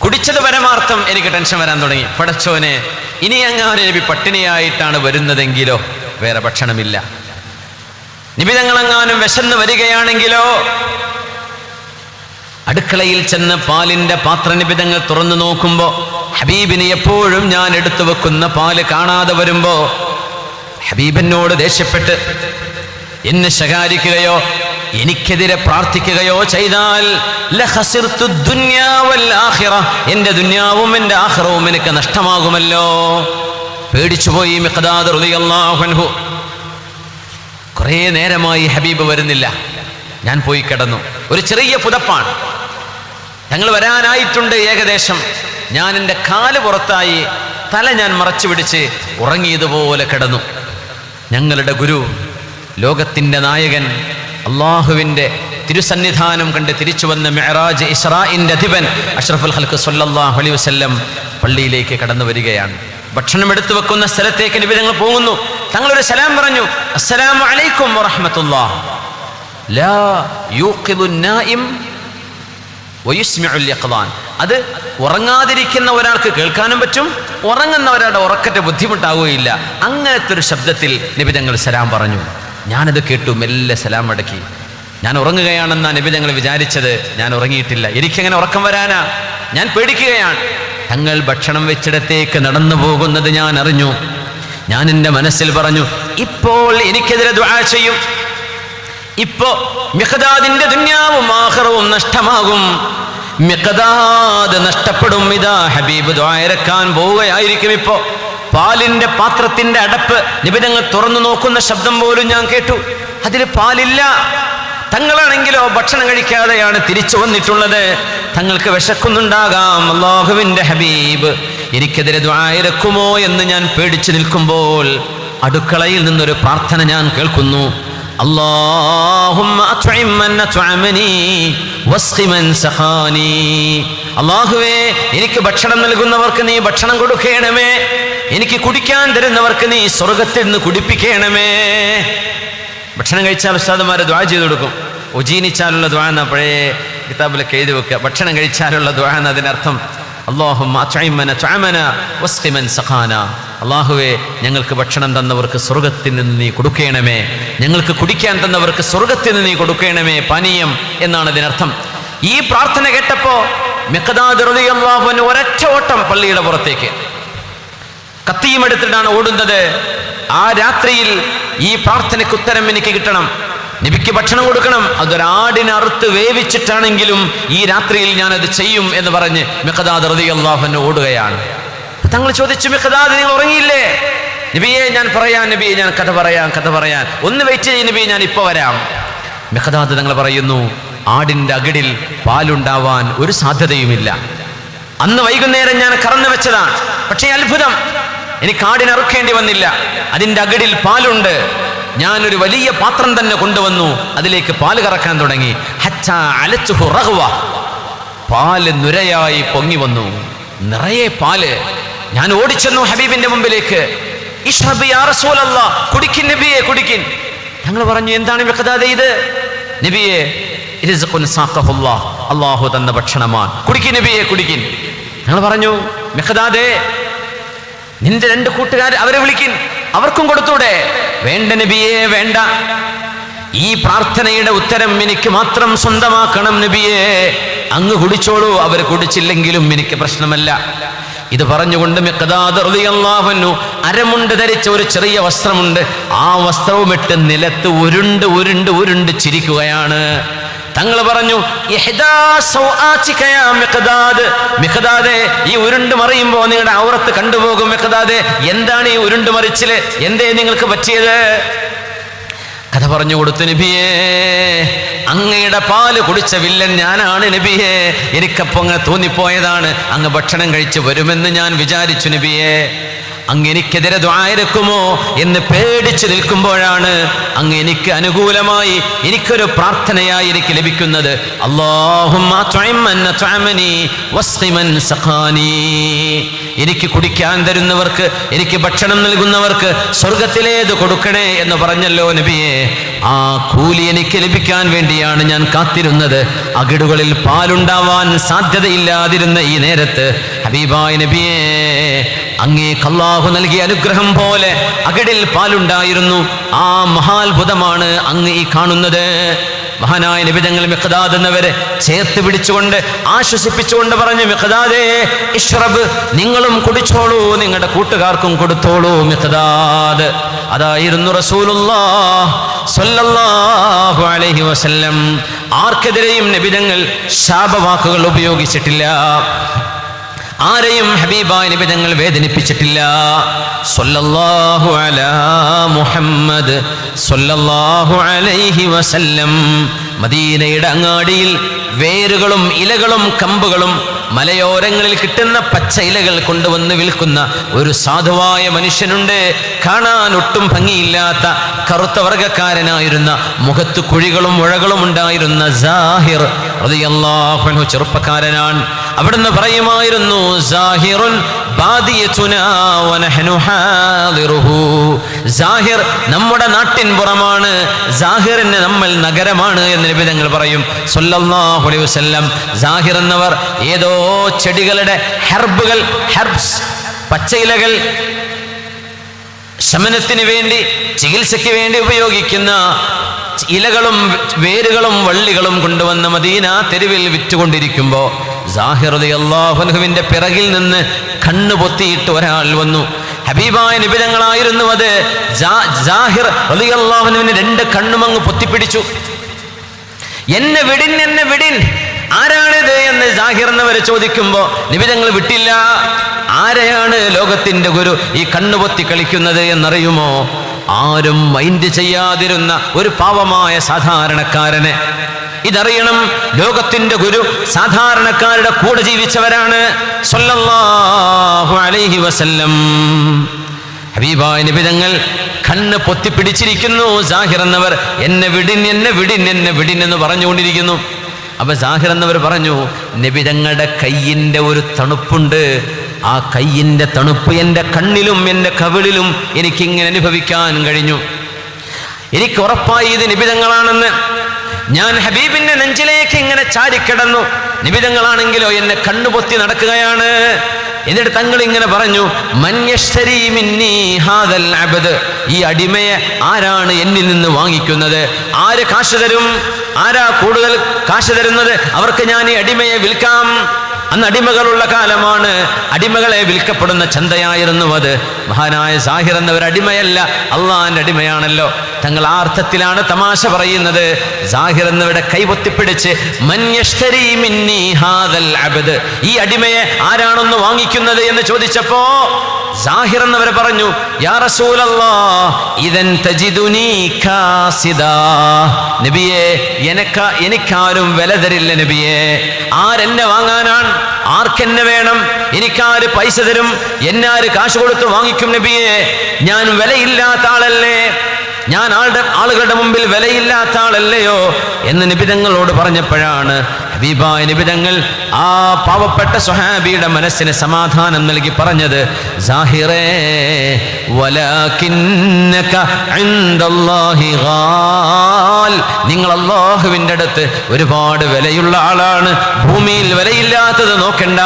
കുടിച്ചത് പരമാർത്ഥം എനിക്ക് ടെൻഷൻ വരാൻ തുടങ്ങി. പടച്ചോനെ, ഇനി അങ്ങാനും നബി പട്ടിണിയായിട്ടാണ് വരുന്നതെങ്കിലോ വേറെ ഭക്ഷണമില്ല. നിബിതങ്ങളെങ്ങാനും വിശന്ന് വരികയാണെങ്കിലോ. അടുക്കളയിൽ ചെന്ന് പാലിന്റെ പാത്ര നിബിതങ്ങൾ തുറന്നു നോക്കുമ്പോ ഹബീബിന് എപ്പോഴും ഞാൻ എടുത്തു വെക്കുന്ന പാല് കാണാതെ വരുമ്പോ ഹബീബിനോട് ദേഷ്യപ്പെട്ട് എന്നെ ശകാരിക്കുകയോ എനിക്കെതിരെ പ്രാർത്ഥിക്കുകയോ ചെയ്താൽ എന്റെ ദുനിയാവും എന്റെ ആഖിറവും എനിക്ക് നഷ്ടമാകുമല്ലോ. പേടിച്ചുപോയി മിഖ്ദാദ് റളിയല്ലാഹു അൻഹു. കുറേ നേരമായി ഹബീബ് വരുന്നില്ല. ഞാൻ പോയി കിടന്നു. ഒരു ചെറിയ പുതപ്പാണ്, ഞങ്ങൾ വരാനായിട്ടുണ്ട് ഏകദേശം. ഞാൻ എൻ്റെ കാല് പുറത്തായി, തല ഞാൻ മറച്ചു പിടിച്ച് ഉറങ്ങിയതുപോലെ കിടന്നു. ഞങ്ങളുടെ ഗുരു, ലോകത്തിൻ്റെ നായകൻ, അള്ളാഹുവിൻ്റെ തിരുസന്നിധാനം കണ്ട് തിരിച്ചു വന്ന മിഅ്റാജ് ഇസ്രാഇന്റെ അധിപൻ അഷ്റഫുൽ ഖൽഖ് സ്വല്ലല്ലാഹു അലൈഹി വസല്ലം പള്ളിയിലേക്ക് കടന്നു വരികയാണ്. ഭക്ഷണം എടുത്തു വെക്കുന്ന സ്ഥലത്തേക്ക് നബി തങ്ങൾ പോകുന്നു. തങ്ങളൊരു സലാം പറഞ്ഞു, അസ്സലാമു അലൈക്കും വറഹ്മത്തുള്ളാഹ്. ലാ യൂഖിദുൻ നായിം വയുസ്മിഉൽ യഖ്ളാൻ. അത് ഉറങ്ങാതിരിക്കുന്ന ഒരാൾക്ക് കേൾക്കാനും പറ്റും, ഉറങ്ങുന്ന ഒരാളുടെ ഉറക്കത്തെ ബുദ്ധിമുട്ടാവുകയില്ല. അങ്ങനത്തെ ഒരു ശബ്ദത്തിൽ നബി തങ്ങൾ സലാം പറഞ്ഞു. ഞാനത് കേട്ടു, മെല്ലെ സലാം അടക്കി. ഞാൻ ഉറങ്ങുകയാണെന്നാണ് നബി തങ്ങൾ വിചാരിച്ചത്. ഞാൻ ഉറങ്ങിയിട്ടില്ല. എനിക്കെങ്ങനെ ഉറക്കം വരാനാ? ഞാൻ പേടിക്കുകയാണ്. തങ്ങൾ ഭക്ഷണം വെച്ചിടത്തേക്ക് നടന്നു പോകുന്നത് ഞാൻ അറിഞ്ഞു. ഞാൻ എൻ്റെ മനസ്സിൽ പറഞ്ഞു, ഇപ്പോൾ എനിക്കെതിരെ ദുആ ചെയ്യും, ഇപ്പോ മിഖ്ദാദിന്റെ ദുനിയാവും ആഖിറവും നഷ്ടമാകും, മിഖ്ദാദ് നഷ്ടപ്പെടും. ഇതാ ഹബീബ് ദുആ ഇറക്കാൻ പോവുകയായിരിക്കും. ഇപ്പോ പാലിന്റെ പാത്രത്തിന്റെ അടപ്പ് നിബിതങ്ങൾ തുറന്നു നോക്കുന്ന ശബ്ദം പോലും ഞാൻ കേട്ടു. അതിൽ പാലില്ല. തങ്ങളാണെങ്കിലോ ഭക്ഷണം കഴിക്കാതെയാണ് തിരിച്ചു വന്നിട്ടുള്ളത്. തങ്ങൾക്ക് വിശക്കുന്നുണ്ടാകാം. അല്ലാഹുവിന്റെ ഹബീബ് എനിക്കെതിരെ ദുആ ഇറക്കുമോ എന്ന് ഞാൻ പേടിച്ചു നിൽക്കുമ്പോൾ അടുക്കളയിൽ നിന്നൊരു പ്രാർത്ഥന ഞാൻ കേൾക്കുന്നു. അല്ലാഹുമ്മ അത്ഇം മൻ അത്അമനി വസ്ഖി മൻ സഖാനി. അല്ലാഹുവേ, എനിക്ക് ഭക്ഷണം നൽകുന്നവർക്ക് നീ ഭക്ഷണം കൊടുക്കണമേ, എനിക്ക് കുടിക്കാൻ തരുന്നവർക്ക് നീ സ്വർഗത്തിൽ നിന്ന് കുടിപ്പിക്കണമേ. ഭക്ഷണം കഴിച്ചാൽ ഉസ്താദുമാരെ ദുആ ചെയ്തു കൊടുക്കും. ഉജീനിച്ചാലുള്ള ദുആ എന്ന പഴയ കിതാബിലൊക്കെ എഴുതി വെക്കുക. ഭക്ഷണം കഴിച്ചാലുള്ള ദുആ എന്നതിനർത്ഥം അല്ലാഹുമ്മ അത്ഇം മൻ അത്അമന വസ്ഖി മൻ സഖാന. അല്ലാഹുവേ, ഞങ്ങൾക്ക് ഭക്ഷണം തന്നവർക്ക് സ്വർഗത്തിൽ നിന്ന് നീ കൊടുക്കണമേ, ഞങ്ങൾക്ക് കുടിക്കാൻ തന്നവർക്ക് സ്വർഗത്തിൽ നിന്ന് നീ കൊടുക്കണമേ, പാനീയം എന്നാണ് ഇതിനർത്ഥം. ഈ പ്രാർത്ഥന കേട്ടപ്പോ മിഖ്ദാദ് റളിയല്ലാഹു അൻഹു ഒരൊറ്റ ഓട്ടം പള്ളിയുടെ പുറത്തേക്ക്. കത്തിയും എടുത്തിട്ടാണ് ഓടുന്നത്. ആ രാത്രിയിൽ ഈ പ്രാർത്ഥനയ്ക്ക് ഉത്തരം എനിക്ക് കിട്ടണം, നബിക്ക് ഭക്ഷണം കൊടുക്കണം, അതൊരാടിനെ അറുത്ത് വേവിച്ചിട്ടാണെങ്കിലും ഈ രാത്രിയിൽ ഞാനത് ചെയ്യും എന്ന് പറഞ്ഞ് മിഖ്ദാദ് റളിയല്ലാഹു അൻഹു ഓടുകയാണ്. തങ്ങൾ ചോദിച്ചു, മിഖ്ദാദ്, നിങ്ങൾ ഉറങ്ങിയില്ലേ? നബിയെ, ഞാൻ പറയാം നബിയെ, ഞാൻ കഥ പറയാൻ ഒന്ന് വെയിറ്റ് ചെയ്യ് നബിയെ, ഞാൻ ഇപ്പൊ വരാം. മിഖ്ദാദ് തങ്ങൾ പറയുന്നു, ആടിന്റെ അകിടിൽ പാലുണ്ടാവാൻ ഒരു സാധ്യതയുമില്ല. അന്ന് വൈകുന്നേരം ഞാൻ കറന്നു വെച്ചതാണ്, പക്ഷേ അത്ഭുതം, എനിക്ക് ആടിനെ അറുക്കേണ്ടി വന്നില്ല. അതിന്റെ അകിടിൽ പാലുണ്ട്. ഞാനൊരു വലിയ പാത്രം തന്നെ കൊണ്ടുവന്നു, അതിലേക്ക് പാല് കറക്കാൻ തുടങ്ങി. ഹത്താ അലച്ചുഹു റഗ്വ. പാല് നുരയായി പൊങ്ങി വന്നു, നിറയെ പാല്. ഞാൻ ഓടിച്ചെന്നു ഹബീബിന്റെ മുമ്പിലേക്ക്. ഇശ്റബി യാ റസൂലല്ലാഹ്, കുടിക്കിൻ നബിയെ, കുടിക്കിൻ. ഞങ്ങൾ പറഞ്ഞു, എന്താണ് മിഖ്ദാദേ ഇത്? നബിയെ, റിസ്ഖുൻ സാഖഹുല്ലാഹ്, അല്ലാഹു തന്ന ഭക്ഷണമാണ്, കുടിക്കിൻ നബിയെ, കുടിക്കിൻ. ഞങ്ങൾ പറഞ്ഞു, മിഖ്ദാദേ, നിന്റെ രണ്ട് കൂട്ടുകാർ അവരെ വിളിക്കിൻ, അവർക്കും കൊടുത്തൂടെ? വേണ്ട നബിയെ, വേണ്ട. ഈ പ്രാർത്ഥനയുടെ ഉത്തരം എനിക്ക് മാത്രം സ്വന്തമാക്കണം നബിയെ, അങ്ങ് കുടിച്ചോളൂ, അവർ കുടിച്ചില്ലെങ്കിലും എനിക്ക് പ്രശ്നമല്ല. ഇത് പറഞ്ഞുകൊണ്ട് മിഖ്ദാദ് റളിയല്ലാഹു അൻഹു അരമുണ്ട് ധരിച്ച ഒരു ചെറിയ വസ്ത്രമുണ്ട്, ആ വസ്ത്രവുമിട്ട് നിലത്ത് ഉരുണ്ട് ഉരുണ്ട് ഉരുണ്ട് ചിരിക്കുകയാണ്. തങ്ങൾ പറഞ്ഞു, മിഖ്ദാദേ, ഈ ഉരുണ്ട് മറിയുമ്പോ നിങ്ങളുടെ ഔറത്ത് കണ്ടുപോകും. മിഖ്ദാദേ, എന്താണ് ഈ ഉരുണ്ട് മറിച്ചില്? എന്തേ നിങ്ങൾക്ക് പറ്റിയത്? കഥ പറഞ്ഞു കൊടുത്തു. നബിയേ, അങ്ങയുടെ പാല് കുടിച്ച വില്ലൻ ഞാനാണ് നബിയേ, എനിക്കപ്പോ അങ്ങനെ തോന്നിപ്പോയതാണ്. അങ്ങ് ഭക്ഷണം കഴിച്ച് വരുമെന്ന് ഞാൻ വിചാരിച്ചു നബിയേ. അങ്ങ് എനിക്കെതിരെ ദുആ ഇറക്കുമോ എന്ന് പേടിച്ചു നിൽക്കുമ്പോഴാണ് അങ്ങ് എനിക്ക് അനുകൂലമായി എനിക്കൊരു പ്രാർത്ഥനയായി എനിക്ക് ലഭിക്കുന്നത്. അല്ലാഹുമ്മ അത്ഇം മൻ അത്അമനി വസ്ഖി മൻ സഖാനി. എനിക്ക് കുടിക്കാൻ തരുന്നവർക്ക്, എനിക്ക് ഭക്ഷണം നൽകുന്നവർക്ക് സ്വർഗത്തിലേത് കൊടുക്കണേ എന്ന് പറഞ്ഞല്ലോ നബിയെ. ആ കൂലി എനിക്ക് ലഭിക്കാൻ വേണ്ടിയാണ് ഞാൻ കാത്തിരുന്നത്. അകിടുകളിൽ പാലുണ്ടാവാൻ സാധ്യതയില്ലാതിരുന്ന ഈ നേരത്ത് ഹബീബായ നബിയെ, അങ്ങേക്ക് അല്ലാഹു നൽകിയ അനുഗ്രഹം പോലെ അകിടിൽ പാലുണ്ടായിരുന്നു. ആ മഹാത്ഭുതമാണ് അങ്ങ് ഈ കാണുന്നത്. മഹാനായ നബി തങ്ങൾ മിഖ്ദാദ് എന്നവരെ ചേർത്ത് പിടിച്ചുകൊണ്ട് ആശ്വസിപ്പിച്ചുകൊണ്ട് പറഞ്ഞു, മിഖ്ദാദേ ഇശ്റബ്, നിങ്ങളും കുടിച്ചോളൂ, നിങ്ങളുടെ കൂട്ടുകാർക്കും കൊടുത്തോളൂ. മിഖ്ദാദ് അതായിരുന്നു റസൂലുള്ളാഹി സ്വല്ലല്ലാഹു അലൈഹി വസല്ലം. ആർക്കെതിരെയും നബി തങ്ങൾ ശാപവാക്കുകൾ ഉപയോഗിച്ചിട്ടില്ല. ആരെയും ഹബീബായ നബി തങ്ങൾ വേദനിപ്പിച്ചിട്ടില്ല. സ്വല്ലല്ലാഹു അലാ മുഹമ്മദ് സ്വല്ലല്ലാഹു അലൈഹി വസല്ലം. മദീനയുടെ അങ്ങാടിയിൽ വേരുകളും ഇലകളും കമ്പുകളും മലയോരങ്ങളിൽ കിട്ടുന്ന പച്ച ഇലകൾ കൊണ്ടുവന്ന് വിൽക്കുന്ന ഒരു സാധുവായ മനുഷ്യനുണ്ട്. കാണാൻ ഒട്ടും ഭംഗിയില്ലാത്ത കറുത്ത വർഗക്കാരനായിരുന്ന, മുഖത്ത് കുഴികളും മുഴകളും ഉണ്ടായിരുന്ന സാഹിർ റളിയല്ലാഹു അൻഹു ചെറുപ്പക്കാരനാണ്. അവിടുന്ന് പറയുമായിരുന്നു, സാഹിറുൻ ബാദിയതുനാ വനഹ്നു ഹാദിറുഹു. സാഹിർ നമ്മുടെ നാട്ടിൻ പുറമാണ്, സാഹിറിന് നമ്മൾ നഗരമാണ് എന്ന് നബി തങ്ങൾ പറയും സ്വല്ലല്ലാഹു അലൈഹി വസല്ലം. സാഹിർ എന്നവർ ഏതോ ചെടികളുടെ ഹെർബ്സ്, പച്ചയിലകൾ ശമനത്തിന് വേണ്ടി, ചികിത്സയ്ക്ക് വേണ്ടി ഉപയോഗിക്കുന്ന ഇലകളും വേരുകളും വള്ളികളും കൊണ്ടുവന്ന മദീന തെരുവിൽ വിറ്റുകൊണ്ടിരിക്കുമ്പോൾ സാഹിർ റളിയല്ലാഹു അൻഹുവിന്റെ പിറകിൽ നിന്ന് കണ്ണു പൊത്തിയിട്ട് ഒരാൾ വന്നു. ഹബീബായ നബി തങ്ങളായിരുന്നു അത്. സാഹിർ റളിയല്ലാഹു അൻഹുവിന് രണ്ട് കണ്ണും അങ്ങ് പൊത്തിപ്പിടിച്ചു. എന്നെ വിടിൻ, എന്നെ വിടിൻ, ആരാണിത് എന്ന് സാഹിർ എന്നവരെ ചോദിക്കുമ്പോൾ നബി തങ്ങൾ വിട്ടില്ല. ആരെയാണ് ലോകത്തിന്റെ ഗുരു ഈ കണ്ണുപൊത്തി കളിക്കുന്നത് എന്നറിയുമോ? ആരും മൈൻഡ് ചെയ്യാതിരുന്ന ഒരു പാവമായ സാധാരണക്കാരനെ. ഇതറിയണം, ലോകത്തിന്റെ ഗുരു സാധാരണക്കാരുടെ കൂടെ ജീവിച്ചവരാണ് സ്വല്ലല്ലാഹു അലൈഹി വസല്ലം. ഹബീബായ നബി തങ്ങൾ കണ്ണ് പൊത്തിപ്പിടിച്ചിരിക്കുന്നു. സാഹിർ എന്നവർ എന്നെ വിടിൻ, എന്നെ വിടിൻ, എന്നെ വിടിൻ എന്ന് പറഞ്ഞുകൊണ്ടിരിക്കുന്നു. അപ്പൊ സാഹിർ എന്നവർ പറഞ്ഞു, നബി തങ്ങളുടെ കയ്യിൻ്റെ ഒരു തണുപ്പുണ്ട്, ആ കയ്യിൻ്റെ തണുപ്പ് എൻ്റെ കണ്ണിലും എൻ്റെ കവിളിലും എനിക്കിങ്ങനെ അനുഭവിക്കാൻ കഴിഞ്ഞു. എനിക്ക് ഉറപ്പായി ഇത് നബി തങ്ങളാണെന്ന്. ഞാൻ ഹബീബിന്റെ നെഞ്ചിലേക്ക് ഇങ്ങനെ ചാരിക്കിടന്നു. നബി തങ്ങളാണെങ്കിലോ എന്നെ കണ്ണുപൊത്തി നടക്കുകയാണ്. എന്നിട്ട് തങ്ങൾ ഇങ്ങനെ പറഞ്ഞു, മൻ യശ്തരി മിന്നി ഹാദൽ അബ്ദ്. ഈ അടിമയെ ആരാണ് എന്നിൽ നിന്ന് വാങ്ങിക്കുന്നത്? ആര് കാശ് തരും? ആരാ കൂടുതൽ കാശ് തരുന്നത്? അവർക്ക് ഞാൻ ഈ അടിമയെ വിൽക്കാം. അന്ന് അടിമകളുള്ള കാലമാണ്. അടിമകളെ വിൽക്കപ്പെടുന്ന ചന്തയായിരുന്നു അത്. മഹാനായ സാഹിർ എന്നവർ അടിമയല്ല, അള്ളാന്റെ അടിമയാണല്ലോ. തങ്ങൾ ആ അർത്ഥത്തിലാണ് തമാശ പറയുന്നത്. സാഹിർ എന്നവരുടെ കൈപൊത്തിപ്പിടിച്ച് മൻ യശ്തരി മിന്നി ഹാദൽ അബ്ദ്, ഈ അടിമയെ ആരാണൊന്ന് വാങ്ങിക്കുന്നത് എന്ന് ചോദിച്ചപ്പോ സാഹിർ എന്നവരെ പറഞ്ഞു, യാ റസൂലല്ലാഹ് ഇദൻ തജിദുനി കാസിദാ. നബിയെ, എനിക്കാരും വില തരില്ല നബിയെ. ആരെന്നെ വാങ്ങാനാണ്? ആർക്കെന്നെ വേണം? എനിക്കാര് പൈസ തരും? എന്നാര് കാശ് കൊടുത്ത് വാങ്ങിക്കും നബിയെ? ഞാൻ വിലയില്ലാത്ത ആളല്ലേ? ഞാൻ ആളുകളുടെ മുമ്പിൽ വിലയില്ലാത്ത ആളല്ലയോ എന്ന് നബി തങ്ങളോട് പറഞ്ഞപ്പോഴാണ് ഹബീബായ നബി തങ്ങൾ ആ പാവപ്പെട്ട സ്വഹാബിയുടെ മനസ്സിന് സമാധാനം നൽകി പറഞ്ഞത്, സാഹിറേ വലാകിന്നക ഇൻദല്ലാഹി ഗാൽ. നിങ്ങൾ അല്ലാഹുവിൻ്റെ അടുത്ത് ഒരുപാട് വിലയുള്ള ആളാണ്. ഭൂമിയിൽ വിലയില്ലാത്തത് നോക്കണ്ട,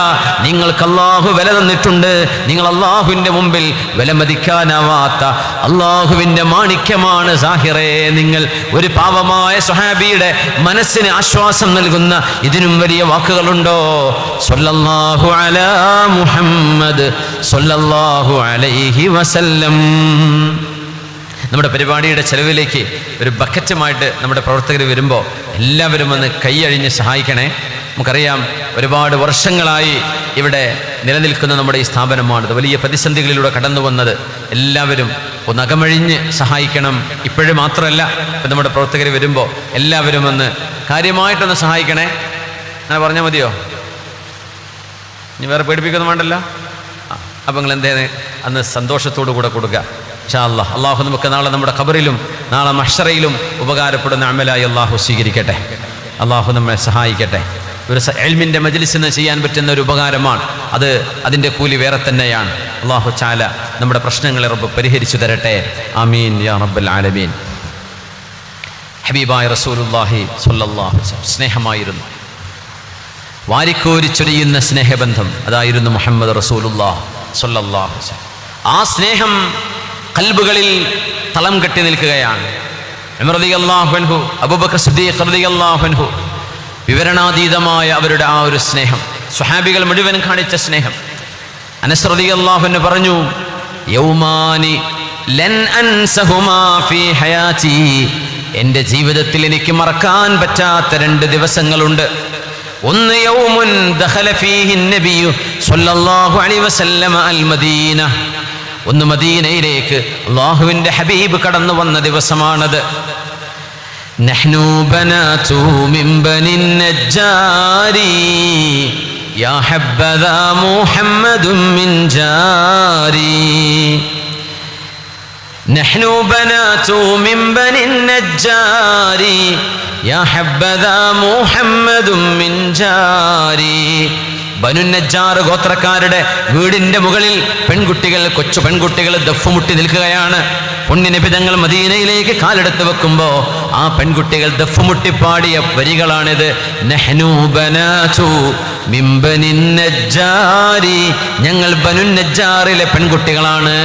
നിങ്ങൾക്ക് അല്ലാഹു വില തന്നിട്ടുണ്ട്. നിങ്ങൾ അല്ലാഹുവിൻ്റെ മുമ്പിൽ വിലമതിക്കാനാവാത്ത അല്ലാഹുവിൻ്റെ മാണിക്യമാണ് സാഹിറേ നിങ്ങൾ. ഒരു പാവമായ സ്വഹാബിയുടെ മനസ്സിന് ആശ്വാസം നൽകുന്ന ഇതിനും വലിയ വാക്കുകളുണ്ടോ? സ്വല്ലല്ലാഹു അലാ മുഹമ്മദ് സ്വല്ലല്ലാഹു അലൈഹി വസല്ലം. നമ്മുടെ പരിപാടിയുടെ ചെലവിലേക്ക് ഒരു ബക്കറ്റുമായിട്ട് നമ്മുടെ പ്രവർത്തകർ വരുമ്പോൾ എല്ലാവരും ഒന്ന് കൈയഴിഞ്ഞ് സഹായിക്കണേ. നമുക്കറിയാം, ഒരുപാട് വർഷങ്ങളായി ഇവിടെ നിലനിൽക്കുന്ന നമ്മുടെ ഈ സ്ഥാപനമാണിത്. വലിയ പ്രതിസന്ധികളിലൂടെ കടന്നു വന്നത്. എല്ലാവരും ഒന്ന് അകമഴിഞ്ഞ് സഹായിക്കണം. ഇപ്പോഴും മാത്രമല്ല, ഇപ്പം നമ്മുടെ പ്രവർത്തകർ വരുമ്പോൾ എല്ലാവരും ഒന്ന് കാര്യമായിട്ടൊന്ന് സഹായിക്കണേ. അങ്ങനെ പറഞ്ഞാൽ മതിയോ? ഇനി വേറെ പേടിപ്പിക്കൊന്നും വേണ്ടല്ലോ. അപ്പം നിങ്ങൾ എന്തേന്ന് അന്ന് സന്തോഷത്തോടു കൂടെ കൊടുക്കുക. ഇൻഷാ അല്ലാഹ്. അള്ളാഹു നമുക്ക് നാളെ നമ്മുടെ ഖബറിലും നാളെ മഹ്ശറയിലും ഉപകാരപ്പെടുന്ന അമലായി അള്ളാഹു സ്വീകരിക്കട്ടെ. അള്ളാഹു നമ്മെ സഹായിക്കട്ടെ. ഒരു ഇൽമിൻ്റെ മജ്ലിസിന് ചെയ്യാൻ പറ്റുന്ന ഒരു ഉപകാരമാണ് അത്. അതിൻ്റെ കൂലി വേറെ തന്നെയാണ്. അള്ളാഹു തആല നമ്മുടെ പ്രശ്നങ്ങളെ റബ്ബ് പരിഹരിച്ചു തരട്ടെ. ആമീൻ യാ റബ്ബൽ ആലമീൻ. ഹബീബായ റസൂലുള്ളാഹി സ്വല്ലല്ലാഹു അലൈഹി വസല്ലം സ്നേഹമായിരുന്നു, വാരിക്കോരി ചൊരിയുന്ന സ്നേഹബന്ധം അതായിരുന്നു മുഹമ്മദ് റസൂലുള്ളാഹി സ്വല്ലല്ലാഹു അലൈഹി വസല്ലം. ആ സ്നേഹം ഖൽബുകളിൽ തളം കെട്ടി നിൽക്കുകയാണ്. ഉമർ റളിയല്ലാഹു അൻഹു, അബൂബക്കർ സിദ്ദീഖ് റളിയല്ലാഹു അൻഹു, വിവരണാതീതമായ അവരുടെ ആ ഒരു സ്നേഹം, സ്വഹാബികൾ മുഴുവൻ കാണിച്ച സ്നേഹം. അനസ് റളിയല്ലാഹു അൻഹു പറഞ്ഞു, യൗമാനി ലൻ അൻസഹുമാ ഫീ ഹയാതി, എൻ്റെ ജീവിതത്തിൽ എനിക്ക് മറക്കാൻ പറ്റാത്ത 2 ദിവസങ്ങളുണ്ട്. ഒന്ന് യൗമുൻ ദഖല ഫീഹി നബിയു സ്വല്ലല്ലാഹു അലൈഹി വസല്ലം അൽ മദീന, ഒന്ന് മദീനയിലേക്ക് അല്ലാഹുവിൻ്റെ ഹബീബ് കടന്നു വന്ന ദിവസമാണത്. നഹ്നു ബനാതു മിൻ ബനിൻ നജ്ജാരി യാ ഹബ്ബദാ മുഹമ്മദും മിൻ ജാരി. നഹ്നു ബനാതു മിൻ ബനിൻ നജ്ജാരി യാ ഹബ്ബദാ മുഹമ്മദും മിൻ ജാരി. ബനു നജ്ജാർ ഗോത്രക്കാരുടെ വീടിന്റെ മുകളിൽ പെൺകുട്ടികൾ, കൊച്ചു പെൺകുട്ടികൾ ദഫ്മുട്ടി നിൽക്കുകയാണ്. പുണ്യനബി തങ്ങൾ മദീനയിലേക്ക് കാലെടുത്ത് വെക്കുമ്പോ ആ പെൺകുട്ടികൾ ദഫ്മുട്ടി പാടിയ വരികളാണിത്. നഹ്നു ബനാതു മിൻ ബനിൻ നജ്ജാരി, ഞങ്ങൾ ബനു നജ്ജാറിലെ പെൺകുട്ടികളാണ്.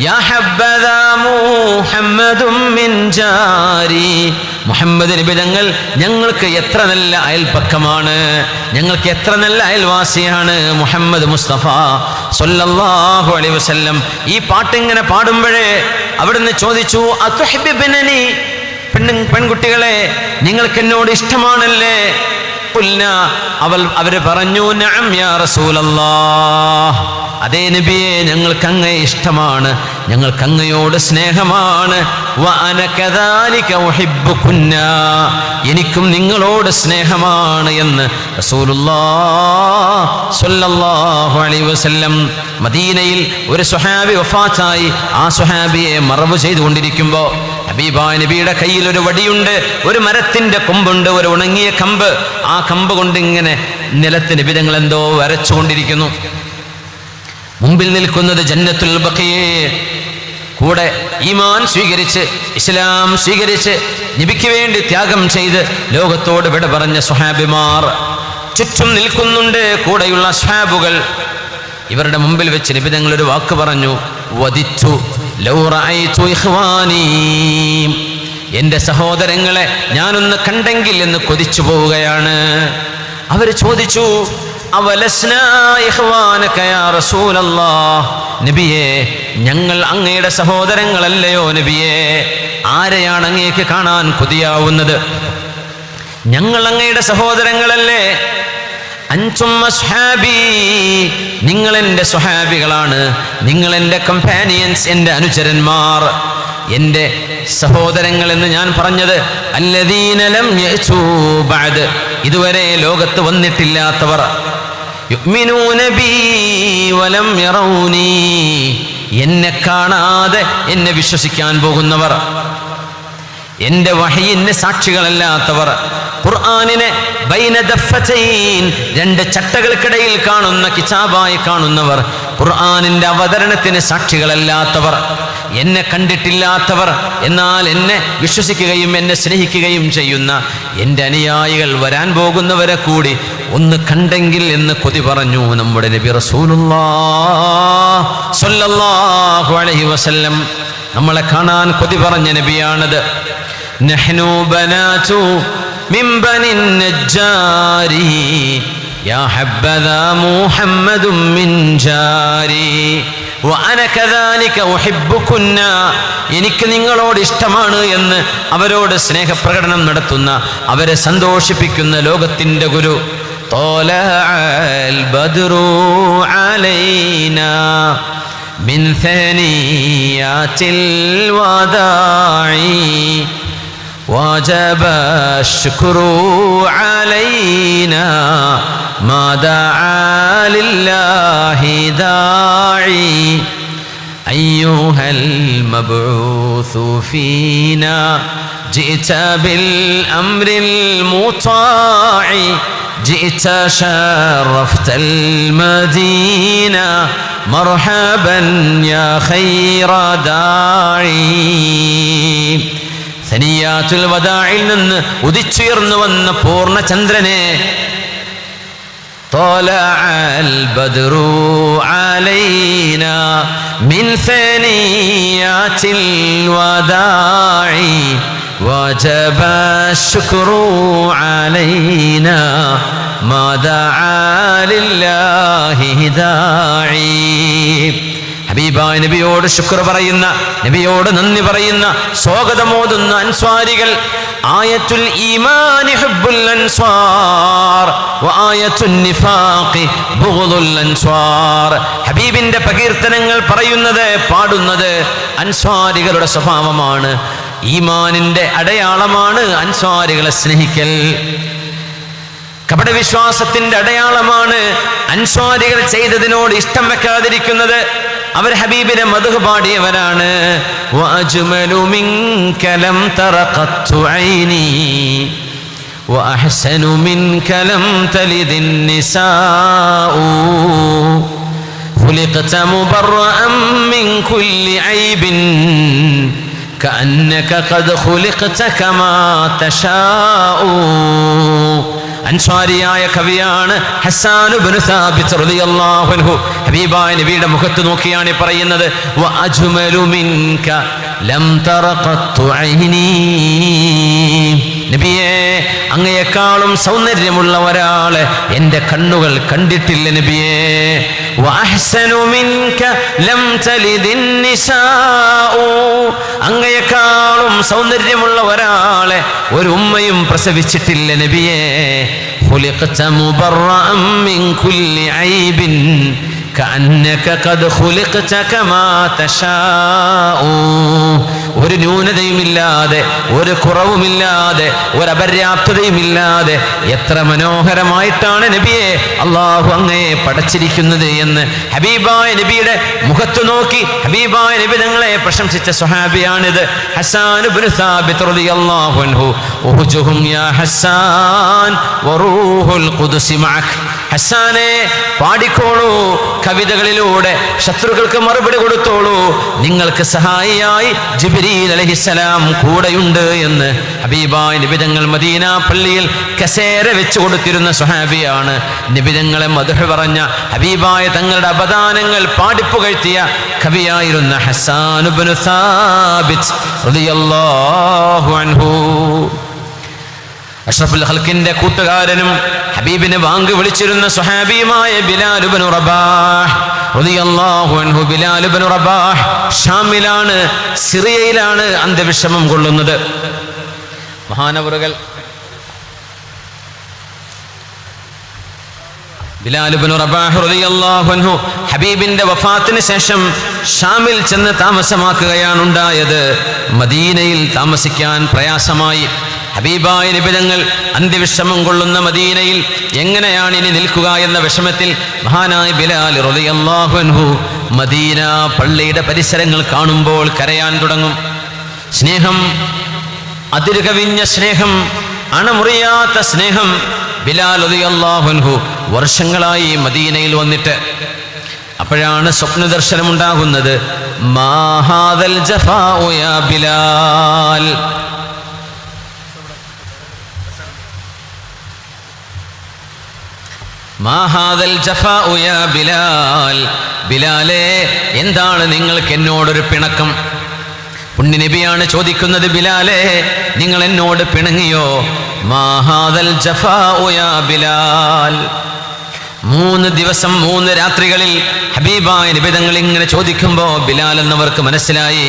യാ ഹബ്ബദാ മുഹമ്മദും മിൻ ജാരി, മുഹമ്മദ് നബി തങ്ങൾ ഞങ്ങൾക്ക് എത്ര നല്ല അയൽപക്കമാണ്, ഞങ്ങൾക്ക് എത്ര നല്ല അയൽവാസിയാണ് മുഹമ്മദ് മുസ്തഫ സ്വല്ലല്ലാഹു അലൈഹി വസല്ലം. ഈ പാട്ടിങ്ങനെ പാടുമ്പോഴേ അവിടുന്ന് ചോദിച്ചു, അതുഹിബ്ബുനനി, പെൺകുട്ടികളെ നിങ്ങൾക്ക് എന്നോട് ഇഷ്ടമാണല്ലേ? അവര് പറഞ്ഞു, നഅം യാ റസൂലല്ലാഹ്, അതേ നബിയെ ഞങ്ങൾക്ക് അങ്ങയെ ഇഷ്ടമാണ്, ഞങ്ങൾക്ക് അങ്ങയോട് സ്നേഹമാണ്. വഅന കദാലിക ഉഹിബ്ബുകുന്ന, എനിക്കും നിങ്ങളോട് സ്നേഹമാണ് എന്ന് റസൂലുള്ളാഹി സ്വല്ലല്ലാഹു അലൈഹി വസല്ലം. മദീനയിൽ ഒരു സ്വഹാബി വഫാത്തായി. ആ സ്വഹാബിയെ മറവ് ചെയ്തുകൊണ്ടിരിക്കുമ്പോൾ ഹബീബായ നബിയുടെ കയ്യിൽ ഒരു വടിയുണ്ട്, ഒരു മരത്തിന്റെ കൊമ്പുണ്ട്, ഒരു ഉണങ്ങിയ കമ്പ്. ആ കമ്പ് കൊണ്ട് ഇങ്ങനെ നിലത്ത് നബി തങ്ങൾ എന്തോ വരച്ചുകൊണ്ടിരിക്കുന്നു. മുമ്പിൽ നിൽക്കുന്നത് ജന്നത്തുൽ ബഖിയെ, കൂടെ ഈമാൻ സ്വീകരിച്ച് ഇസ്ലാം സ്വീകരിച്ച് നബിക്ക് വേണ്ടി ത്യാഗം ചെയ്ത് ലോകത്തോട് വിട പറഞ്ഞ സ്വഹാബിമാർ ചുറ്റും നിൽക്കുന്നുണ്ട്, കൂടെയുള്ള സ്വഹാബുകൾ. ഇവരുടെ മുമ്പിൽ വെച്ച് നബി തങ്ങൾ ഒരു വാക്ക് പറഞ്ഞു, വദിച്ചു ലൗ റഅയ്തു ഇഖ്വാനി, എൻ്റെ സഹോദരങ്ങളെ ഞാനൊന്ന് കണ്ടെങ്കിൽ എന്ന് കൊതിച്ചു പോവുകയാണ്. അവർ ചോദിച്ചു, അവലസ്നാ ഇഖ്വാനക യാ റസൂലല്ലാഹ്, നബിയേ ഞങ്ങൾ അങ്ങയുടെ സഹോദരങ്ങളല്ലയോ നബിയേ? ആരെയാണ് അങ്ങേക്ക് കാണാൻ കൊതിയാവുന്നത്? ഞങ്ങൾ അങ്ങയുടെ സഹോദരങ്ങളല്ലേ? അൻതും അസ്ഹാബി, നിങ്ങൾ എൻ്റെ സ്വഹാബികളാണ്, നിങ്ങൾ എൻ്റെ കമ്പാനിയൻസ്, എൻ്റെ അനുചരന്മാർ, എൻ്റെ സഹോദരങ്ങൾ എന്ന് ഞാൻ പറഞ്ഞത് അല്ലദീന ലം യഅ്തു ബഅദ്, ഇതുവരെ ലോകത്ത് വന്നിട്ടില്ലാത്തവർ. യുഅ്മിനൂന ബി വലം യറൗനി, എന്നെ കാണാതെ എന്നെ വിശ്വസിക്കാൻ പോകുന്നവർ, എൻ്റെ വഹയിന് സാക്ഷികളല്ലാത്തവർ, ഖുർആനിനെ ബൈന ദഫ്ഫതൈൻ, 2 ചട്ടകൾക്കിടയിൽ കാണുന്ന കിതാബായി കാണുന്നവർ, ഖുർആനിൻ്റെ അവതരണത്തിന് സാക്ഷികളല്ലാത്തവർ, എന്നെ കണ്ടിട്ടില്ലാത്തവർ, എന്നാൽ എന്നെ വിശ്വസിക്കുകയും എന്നെ സ്നേഹിക്കുകയും ചെയ്യുന്ന എൻ്റെ അനുയായികൾ, വരാൻ പോകുന്നവരെ കൂടി ഒന്ന് കണ്ടെങ്കിൽ എന്ന് കൊതി പറഞ്ഞു നമ്മുടെ നബി റസൂലുള്ളാഹി സ്വല്ലല്ലാഹു അലൈഹി വസല്ലം. നമ്മളെ കാണാൻ കൊതി പറഞ്ഞ നബിയാണത്. നഹ്നു ബനാതു മിൻ ബനിൻ നജ്ജാരി യാ ഹബ്ബദാ മുഹമ്മദും മിൻ ജാരി വഅന കദാലിക ഉഹിബ്ബുകുന്ന, എനിക്ക് നിങ്ങളോട് ഇഷ്ടമാണ് എന്ന് അവരോട് സ്നേഹപ്രകടനം നടത്തുന്ന, അവരെ സന്തോഷിപ്പിക്കുന്ന ലോകത്തിൻ്റെ ഗുരു. ത്വലഅൽ ബദ്റു അലൈനാ മിൻ സനിയാത്തിൽ വദാഇ وجب الشكر علينا ما دعا لله داعي أيها المبعوث فينا جئت بالأمر المطاع جئت شرفت المدينة مرحبا يا خير داعي. സനിയാത്തുൽ വദാഇൽ നിന്ന് ഉദിച്ചുയർന്നു വന്ന പൂർണ്ണചന്ദ്രനെ طلع البدر علينا من ثنيات الوداع وجب الشكر علينا ما دعا لله داعي. ഹബീബായ നബിയോട് ശുക്ർ പറയുന്ന, നബിയോട് നന്ദി പറയുന്ന, സ്വാഗതമോതുന്ന അൻസ്വാരികൾ. ആയത്തുൽ ഈമാനി ഹുബ്ബുൽ അൻസ്വാർ വആയത്തുൻ നിഫാഖി ബുഗ്ദുൽ അൻസ്വാർ. ഹബീബിന്റെ പ്രകീർത്തനങ്ങൾ പറയുന്നത്, പാടുന്നത് അൻസ്വാരികളുടെ സ്വഭാവമാണ്. ഈമാനിന്റെ അടയാളമാണ് അൻസ്വാരികളെ സ്നേഹിക്കൽ. കപടവിശ്വാസത്തിന്റെ അടയാളമാണ് അൻസ്വാരികൾ ചെയ്തതിനോട് ഇഷ്ടം വെക്കാതിരിക്കുന്നത്. അവർ ഹബീബിനെ മദ്ഹ് പാടിയവരാണ്. വഅജ്മലു മിൻക ലം തറ ഖത്തു ഐനി വഅഹ്സനു മിൻക ലം തലിദിൻ നിസാഉ ഖുലിഖത മുബറഅൻ മിൻ കുല്ലി ഐബിൻ കഅന്നക ഖദ് ഖുലിഖത കമാ തശാഉ. അൻസ്വാരിയായ കവിയാണ് ഹസ്സാൻ ഇബ്നു സാബിത്ത് റളിയല്ലാഹു അൻഹു. ഹബീബായ നബിയുടെ മുഖത്ത് നോക്കിയാണ് പറയുന്നത്, വഅജ്മലു മിൻക ലം തറ ഖത്തു ഐനി. നബിയേ, അങ്ങയെക്കാളും സൗന്ദര്യമുള്ള ഒരാളെ എൻ്റെ കണ്ണുകൾ കണ്ടിട്ടില്ല നബിയേ. വഅഹ്സനു മിൻക ലം തലിദിൻ നിസാഉ. അങ്ങയെക്കാളും സൗന്ദര്യമുള്ള ഒരാളെ ഒരു ഉമ്മയും പ്രസവിച്ചിട്ടില്ല നബിയേ. ഖുലിഖത മുബറഅൻ മിൻ കുല്ലി ഐബിൻ കഅന്നക ഖദ് ഖുലിഖത കമാ തശാഉ. ഒരു ന്യൂനതയുമില്ലാതെ, ഒരു കുറവുമില്ലാതെ, ഒരു അപര്യാപ്തതയുമില്ലാതെ എത്ര മനോഹരമായിട്ടാണ് നബിയെ അള്ളാഹു അങ്ങയെ പടച്ചിരിക്കുന്നത് എന്ന് ഹബീബായ നബിയുടെ മുഖത്ത് നോക്കി ഹബീബായ നബി തങ്ങളെ പ്രശംസിച്ച സ്വഹാബിയാണിത് ഹസ്സാൻ ഇബ്നു സാബിത്ത് റളിയല്ലാഹു അൻഹു. ഉഹ്ജുഹും യാ ഹസ്സാൻ വറൂഹുൽ ഖുദ്സ് മഅക്. ഹസ്സാനെ, പാടിക്കോളൂ കവിതകളിലൂടെ, ശത്രുക്കൾക്ക് മറുപടി കൊടുത്തോളൂ. നിങ്ങൾക്ക് സഹായിയായി ജിബ്രീൽ അലൈഹിസ്സലാം കൂടെയുണ്ട് എന്ന് ഹബീബായ നബി തങ്ങൾ മദീന പള്ളിയിൽ കസേര വെച്ച് കൊടുത്തിരുന്ന സ്വഹാബിയാണ്. നബി തങ്ങളെ മദ്ഹ് പറഞ്ഞ, ഹബീബായ തങ്ങളുടെ അപദാനങ്ങൾ പാടിപ്പുകഴ്ത്തിയ കവിയായിരുന്ന ഹസ്സാൻ ഇബ്നു സാബിത്ത് റളിയല്ലാഹു അൻഹു. അഷ്റഫുൽ ഖൽഖിന്റെ കൂട്ടുകാരനും ഹബീബിനെ വാങ്ക് വിളിച്ചിരുന്ന സ്വഹാബിയുമായ ബിലാൽ ഇബ്നു റബാഹ് റളിയല്ലാഹു അൻഹു. ബിലാൽ ഇബ്നു റബാഹ് ഷാമിലാണ്, സിറിയയിലാണ് അന്ത്യവിഷമം കൊള്ളുന്നത്. മഹാനവറുകൾ ബിലാൽ ഇബ്നു റബാഹ് റളിയല്ലാഹു അൻഹു ഹബീബിന്റെ വഫാത്തിന് ശേഷം ഷാമിൽ ചെന്ന് താമസമാക്കുകയാണ് ഉണ്ടായത്. മദീനയിൽ താമസിക്കാൻ പ്രയാസമായി. ഹബീബായ നബി തങ്ങൾ അന്ത്യവിഷമം കൊള്ളുന്ന മദീനയിൽ എങ്ങനെയാണ് ഇനി നിൽക്കുക എന്ന വിഷമത്തിൽ മഹാനായ ബിലാൽ റളിയല്ലാഹു അൻഹു മദീന പള്ളിയുടെ പരിസരങ്ങൾ കാണുമ്പോൾ കരയാൻ തുടങ്ങും. സ്നേഹം, അതിരുകവിഞ്ഞ സ്നേഹം, അണമുറിയാത്ത സ്നേഹം. ബിലാൽ റളിയല്ലാഹു അൻഹു വർഷങ്ങളായി മദീനയിൽ വന്നിട്ട് അപ്പോഴാണ് സ്വപ്നദർശനമുണ്ടാകുന്നത്. മാ ഹാദൽ ജഫാഉ യാ ബിലാൽ. മാ ഹാദൽ ജഫാഉ യാ ബിലാൽ. ബിലാലേ, എന്താണ് നിങ്ങൾക്ക് എന്നോടൊരു പിണക്കം? പുണ്യനബിയാണ് ചോദിക്കുന്നത്, ബിലാലേ, നിങ്ങൾ എന്നോട് പിണങ്ങിയോ? മാ ഹാദൽ ജഫാഉ യാ ബിലാൽ. 3 ദിവസം 3 രാത്രികളിൽ ഹബീബായ നബി തങ്ങൾ ഇങ്ങനെ ചോദിക്കുമ്പോൾ ബിലാൽ എന്നവർക്ക് മനസ്സിലായി,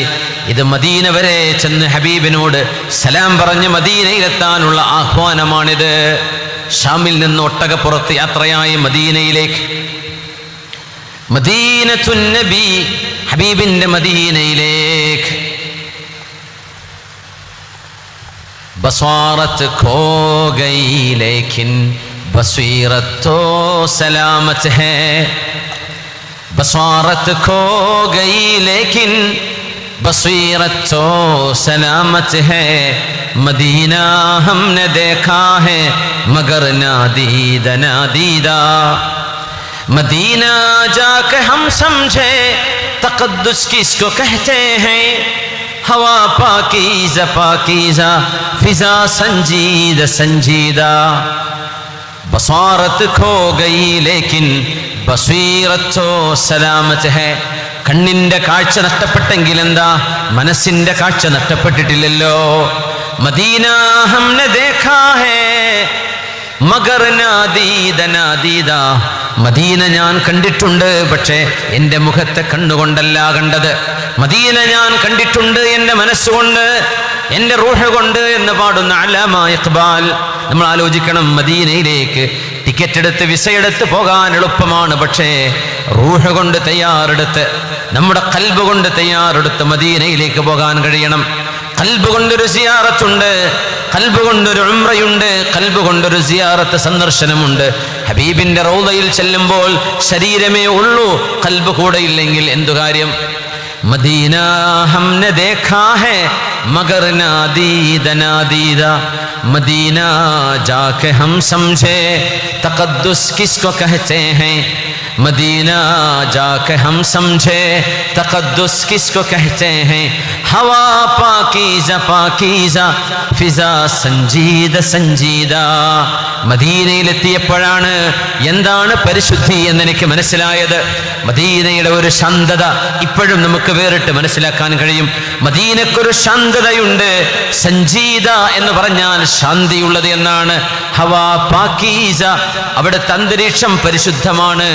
ഇത് മദീന വരെ ചെന്ന് ഹബീബിനോട് സലാം പറഞ്ഞ് മദീനയിലെത്താനുള്ള ആഹ്വാനമാണിത്. ഷാമിൽ നിന്ന് ഒട്ടകപ്പുറത്ത് യാത്രയായി മദീനയിലേക്ക്, മദീനത്തുൻ നബി, ഹബീബിന്റെ മദീനയിലേക്ക്. बसारत खो गई लेकिन बसीरत तो सलामत है, बसारत खो गई लेकिन बसीरत तो सलामत है, मदीना हमने देखा है मगर नादीदा नादीदा, मदीना जाके हम समझे तक़द्दुस किसको कहते हैं, हवा पाकीज़ा पाकीज़ा फिजा संजीदा संजीदा, बसारत खो गई लेकिन बसीरत तो സലാമത്ത് है. കണ്ണിന്റെ കാഴ്ച നഷ്ടപ്പെട്ടെങ്കിൽ എന്താ, മനസ്സിന്റെ കാഴ്ച നഷ്ടപ്പെട്ടിട്ടില്ലല്ലോ. മദീന ഹംനെ ദേഖാ ഹേ മഗർ നാദീദ നാദീദ, മദീന ഞാൻ കണ്ടിട്ടുണ്ട്, പക്ഷേ എൻ്റെ മുഖത്തെ കണ്ണുകൊണ്ടല്ല കണ്ടത്. മദീന ഞാൻ കണ്ടിട്ടുണ്ട് എൻ്റെ മനസ്സുകൊണ്ട്, എൻ്റെ റൂഹ് കൊണ്ട് എന്ന് പാടുന്ന അല്ലാമ ഇഖ്ബാൽ. നമ്മൾ ആലോചിക്കണം, മദീനയിലേക്ക് ടിക്കറ്റ് എടുത്ത് വിസയെടുത്ത് പോകാൻ എളുപ്പമാണ്, പക്ഷേ റൂഹ് കൊണ്ട് തയ്യാറെടുത്ത്, നമ്മുടെ ഖൽബ് കൊണ്ട് തയ്യാറെടുത്ത് മദീനയിലേക്ക് പോകാൻ കഴിയണം. ഖൽബ് കൊണ്ടൊരു സിയാറത്തുണ്ട്, ഖൽബ് കൊണ്ടൊരു ഉംറയുണ്ട്, ഖൽബ് കൊണ്ടൊരു സിയാറത്ത് സന്ദർശനമുണ്ട്. ഹബീബിന്റെ റൗളയിൽ ചെല്ലുമ്പോൾ ശരീരമേ ഉള്ളൂ, ഖൽബ് കൂടെ ഇല്ലെങ്കിൽ എന്തു കാര്യം? മദീന ഹംനെ ദേഖാ ഹേ മഗർ നാദീദ നാദീദ, മദീന जाके हम समझे तक़द्दुस किसको कहते हैं, मदीना जाके हम समझे तक़द्दुस किसको कहते हैं, हवा पाकीज़ा पाकीज़ा फिजा संजीद संजीदा. മദീനയിലെത്തിയപ്പോഴാണ് എന്താണ് പരിശുദ്ധി എന്നെനിക്ക് മനസ്സിലായത്. മദീനയുടെ ഒരു ശാന്തത ഇപ്പോഴും നമുക്ക് വേറിട്ട് മനസ്സിലാക്കാൻ കഴിയും. മദീനക്കൊരു ശാന്തതയുണ്ട്, സഞ്ജീദ എന്ന് പറഞ്ഞാൽ ശാന്തിയുള്ളത് എന്നാണ്. ഹവാ പാക്കീസ, അവിടുത്തെ അന്തരീക്ഷം പരിശുദ്ധമാണ്.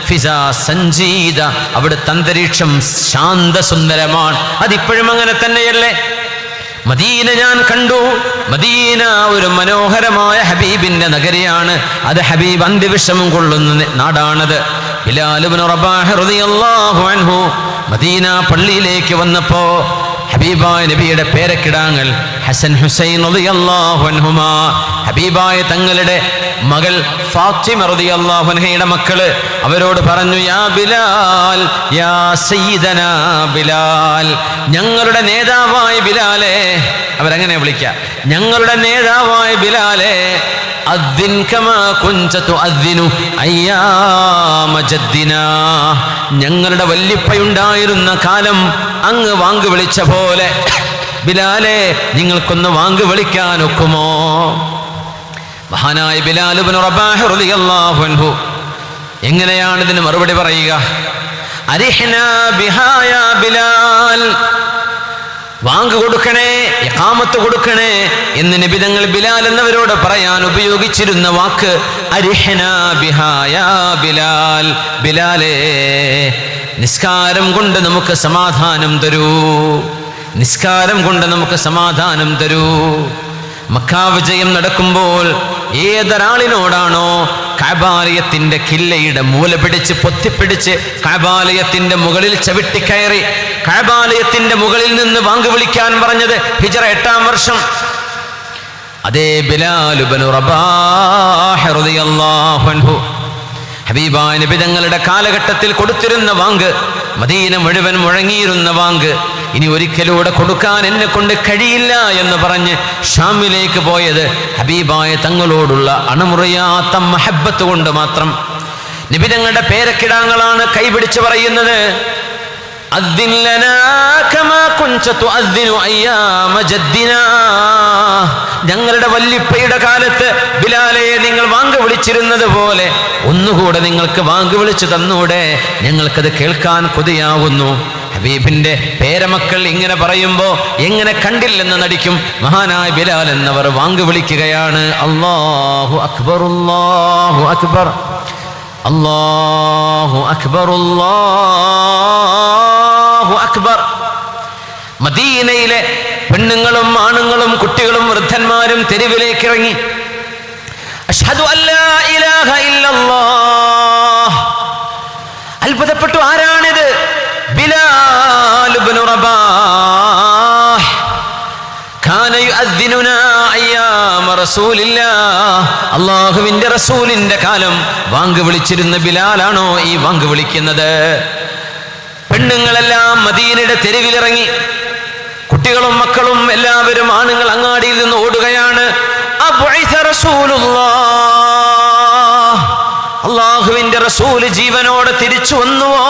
ഫിസ സഞ്ജീദ, അവിടുത്തെ അന്തരീക്ഷം ശാന്തസുന്ദരമാണ്. അതിപ്പോഴും അങ്ങനെ തന്നെയല്ലേ? മദീന ഞാൻ കണ്ടു. മദീന ഒരു മനോഹരമായ ഹബീബിന്റെ നഗരിയാണ്. അത് ഹബീബ് അന്ത്യവിഷമം കൊള്ളുന്ന നാടാണത്. ബിലാൽ ഇബ്നു റബാഹ് റളിയല്ലാഹു അൻഹു മദീന പള്ളിയിലേക്ക് വന്നപ്പോ ഹബീബായ നബിയുടെ പേരക്കിടാങ്ങൾ ഹസൻ ഹുസൈൻ റളിയല്ലാഹു അൻഹുമാ, ഹബീബായ തങ്ങളുടെ മകൾ ഫാത്തിമ റളിയല്ലാഹു അൻഹയുടെ മക്കള് അവരോട് പറഞ്ഞു, യാ ബിലാൽ, യാ സയ്യിദനാ ബിലാൽ, ഞങ്ങളുടെ നേതാവായ ബിലാലെ, അവരങ്ങനെ വിളിക്കുക, ഞങ്ങളുടെ നേതാവായ ബിലാലെ, അദ്ദിൻ കമാ കുൻത തുഅദ്ദിനു അയ്യാമ ജദ്ദിനാ, ഞങ്ങളുടെ വല്ലിപ്പയുണ്ടായിരുന്ന കാലം അങ്ങ് വാങ്ക് വിളിച്ച പോലെ ബിലാലെ നിങ്ങൾക്കൊന്ന് വാങ്ക് വിളിക്കാൻ ഒക്കുമോ? മഹാനായ ബിലാൽ ഇബ്നു റബാഹ് റളിയല്ലാഹു അൻഹു എങ്ങനെയാണ് ഇതിന് മറുപടി പറയുക? അരിഹ്നാ ബിഹാ യാ ബിലാൽ, വാങ്ക് കൊടുക്കണേ, ഇഖാമത്ത് കൊടുക്കണേ എന്ന് നബി തങ്ങൾ ബിലാൽ എന്നവരോട് പറയാൻ ഉപയോഗിച്ചിരുന്ന വാക്ക് അരിഹ്നാ ബിഹാ യാ ബിലാൽ, ബിലാലേ നിസ്കാരം കൊണ്ട് നമുക്ക് സമാധാനം തരൂ, നിസ്കാരം കൊണ്ട് നമുക്ക് സമാധാനം തരൂ. മക്ക വിജയം നടക്കുമ്പോൾ ഏതൊരാളിനോടാണോ കഅബാലയത്തിന്റെ കില്ലയുടെ മൂല പിടിച്ച് പൊത്തിപ്പിടിച്ച് കഅബാലയത്തിന്റെ മുകളിൽ ചവിട്ടിക്കയറി കഅബാലയത്തിന്റെ മുകളിൽ നിന്ന് വാങ്ക് വിളിക്കാൻ പറഞ്ഞത് ഹിജ്റ 8-ാം വർഷം, അതേ ബിലാൽ ഇബ്നു റബാഹ് റളിയല്ലാഹു അൻഹു ഹബീബായ നബി തങ്ങളുടെ കാലഘട്ടത്തിൽ കൊടുത്തിരുന്ന വാങ്ക്, മദീന മുഴുവൻ മുഴങ്ങിയിരുന്ന വാങ്ക്, ഇനി ഒരിക്കലൂടെ കൊടുക്കാൻ എന്നെ കൊണ്ട് കഴിയില്ല എന്ന് പറഞ്ഞ് ഷാമിലേക്ക് പോയത് ഹബീബായ തങ്ങളോടുള്ള അണമുറിയാത്ത മഹബ്ബത്ത് കൊണ്ട് മാത്രം. നബി തങ്ങളുടെ പേരക്കിടാങ്ങളാണ് കൈപിടിച്ച് പറയുന്നത്, അദ്ദിൻ ലനാ കമാ കുൻത തുഅദ്ദിനു അയ്യാമ ജദ്ദിനാ, ഞങ്ങളുടെ വല്ലിപ്പയുടെ കാലത്ത് ബിലാലെ നിങ്ങൾ വാങ്ക് വിളിച്ചിരുന്നത് പോലെ ഒന്നുകൂടെ നിങ്ങൾക്ക് വാങ്ക് വിളിച്ചു തന്നൂടെ, ഞങ്ങൾക്കത് കേൾക്കാൻ കൊതിയാവുന്നു. ഹബീബിന്റെ പേരമക്കൾ ഇങ്ങനെ പറയുമ്പോ എങ്ങനെ കണ്ടില്ലെന്ന് നടിക്കും. മഹാനായ ബിലാൽ എന്നവർ വാങ്ക് വിളിക്കുകയാണ്, അല്ലാഹു അക്ബർ അല്ലാഹു അക്ബർ അല്ലാഹു അക്ബർ അല്ലാഹു അക്ബർ. മദീനയിലെ പെണ്ണുങ്ങളും ആണുങ്ങളും കുട്ടികളും വൃദ്ധന്മാരും തെരുവിലേക്ക് ഇറങ്ങി അഷ്ഹദു അല്ലാ ഇലാഹ ഇല്ലല്ലാഹ്. അത്ഭുതപ്പെട്ടു, ആരാണിത്? ബിലാൽ ഇബ്നു റബാഹ് കാന യുഅദ്ദിനുനാ റസൂലില്ലാഹ്, അല്ലാഹുവിന്റെ റസൂലിന്റെ കാലം വാങ്ക് വിളിച്ചിരുന്ന ബിലാലാണോ ഈ വാങ്ക് വിളിക്കുന്നത്? പെണ്ണുങ്ങളെല്ലാം മദീനയുടെ തെരുവിലിറങ്ങി, കുട്ടികളും മക്കളും എല്ലാവരും, ആണുങ്ങൾ അങ്ങാടിയിൽ നിന്ന് ഓടുകയാണ്. അബ്ഉസ റസൂലുള്ളാഹ്, അല്ലാഹുവിന്റെ റസൂല് ജീവനോടെ തിരിച്ചു വന്നുവോ?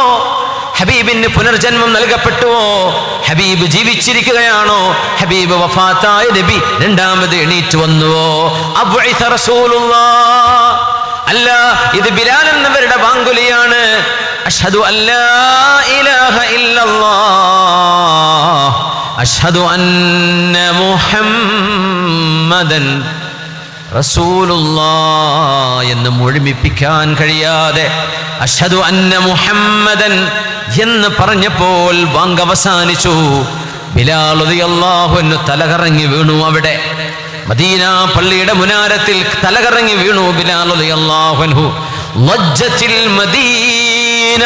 ഹബീബിന് പുനർജന്മം നൽകപ്പെട്ടുവോ? ഹബീബ് ജീവിച്ചിരിക്കുകയാണോ? ഹബീബ് വഫാത്തായ നബി രണ്ടാമത് എണീറ്റ് വന്നുവോ? അബ്ഉസ റസൂലുള്ളാഹ്. അല്ല, ഇത് ബിലാൽ എന്നവരുടെ വാങ്കുലിയാണ്. അഷ്ഹദു അല്ലാ ഇലാഹ ഇല്ലല്ലാഹ് അഷ്ഹദു അന്ന മുഹമ്മദൻ റസൂലുള്ളാഹ് എന്ന് മുഴുമിപ്പിക്കാൻ കഴിയാതെ അഷ്ഹദു അന്ന മുഹമ്മദൻ എന്ന് പറഞ്ഞപ്പോൾ വാങ്ക് അവസാനിച്ചു. ബിലാൽ റളിയല്ലാഹു അൻഹു തലകറങ്ങി വീണു. അവിടെ മദീന പള്ളിയുടെ മുനാരത്തിൽ തലകറങ്ങി വീണു ബിലാൽ റളിയല്ലാഹു അൻഹു. ലജ്ജത്തിൽ മദീന,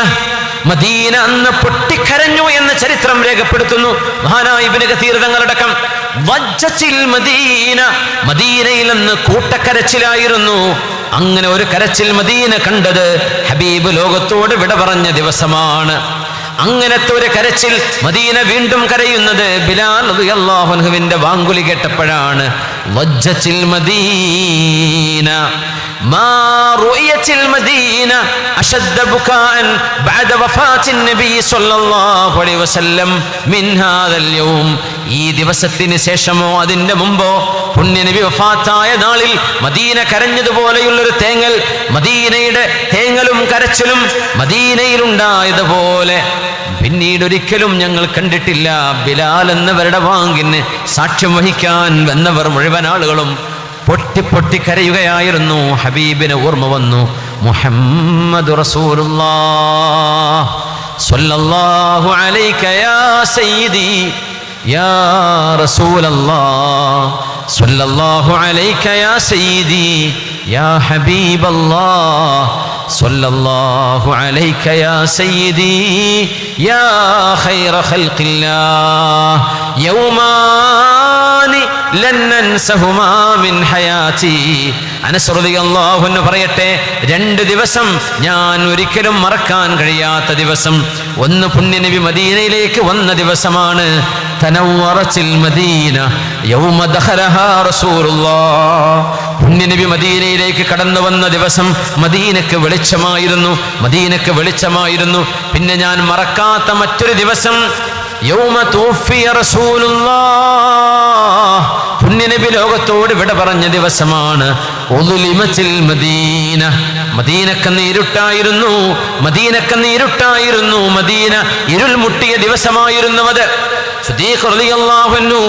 മദീന അന്ന് പൊട്ടിക്കരഞ്ഞു എന്ന് ചരിത്രം രേഖപ്പെടുത്തുന്നു. മഹാനായ ഇബ്നു കസീർ തങ്ങളടക്കം വജ്ജത്തിൽ മദീന, മദീനയിൽ നിന്ന് കൂട്ടക്കരച്ചിലായിരുന്നു. അങ്ങനെ ഒരു കരച്ചിൽ മദീന കണ്ടത് ഹബീബ് ലോകത്തോട് വിട പറഞ്ഞ ദിവസമാണ്. അങ്ങനത്തെ ഒരു കരച്ചിൽ മദീന വീണ്ടും കരയുന്നത് ബിലാൽ റളിയല്ലാഹു അൻഹുവിന്റെ വാങ്കുലി കേട്ടപ്പോഴാണ്. വജ്ജത്തിൽ മദീന ما رؤيت المدينة أشد بكاء بعد وفاة النبي صلى الله عليه وسلم من هذا اليوم. ഈ ദിവസത്തിന് ശേഷമോ അതിന്റെ മുമ്പോ പുണ്യനബി വഫാത്തായ നാളിൽ മദീന കരഞ്ഞതുപോലെയുള്ളൊരു തേങ്ങൽ, മദീനയുടെ തേങ്ങലും കരച്ചിലും മദീനയിലുണ്ടായതുപോലെ പിന്നീട് ഒരിക്കലും ഞങ്ങൾ കണ്ടിട്ടില്ല. ബിലാൽ എന്നവരുടെ വാങ്കിന് സാക്ഷ്യം വഹിക്കാൻ വന്നവർ മുഴുവൻ ആളുകളും പൊട്ടി പൊട്ടി കരയുകയായിരുന്നു. ഹബീബിന് ഓർമ്മ വന്നു. മുഹമ്മദ് റസൂലുള്ളാഹ് സ്വല്ലല്ലാഹു അലൈക യാ സയ്യിദി യാ റസൂലല്ലാഹ് സ്വല്ലല്ലാഹു അലൈക യാ സയ്യിദി യാ ഹബീബല്ലാഹ് സ്വല്ലല്ലാഹു അലൈക യാ സയ്യിദി യാ ഖൈറ ഖൽഖില്ലാഹ് യൗമാനി ലൻ നൻസഹുമാ മിൻ ഹയാതി. അനസ് റളിയല്ലാഹു അൻഹു പറയട്ടെ, രണ്ട് ദിവസം ഞാൻ ഒരിക്കലും മറക്കാൻ കഴിയാത്ത ദിവസം. ഒന്ന് പുണ്യനബി മദീനയിലേക്ക് വന്ന ദിവസമാണ്. തനവ്വറത്തിൽ മദീന യൗമ ദഖലഹാ റസൂലുള്ളാഹ്. പുണ്യനബി മദീനയിലേക്ക് കടന്നു വന്ന ദിവസം മദീനക്ക് വെളിച്ചമായിരുന്നു, മദീനക്ക് വെളിച്ചമായിരുന്നു. പിന്നെ ഞാൻ മറക്കാത്ത മറ്റൊരു ദിവസം യൗമ തൂഫിയ റസൂലുള്ളാഹ്, പുണ്യനബി ലോകത്തോട് വിട പറഞ്ഞ ദിവസമാണ്. ഉളിമത്തിൽ മദീന, മദീനക്കന്ന് ഇരുട്ടായിരുന്നു, മദീനക്കന്ന് ഇരുട്ടായിരുന്നു, മദീന ഇരുൾ മുട്ടിയ ദിവസമായിരുന്നു അത്. സിദ്ദീഖ് റളിയല്ലാഹു അൻഹു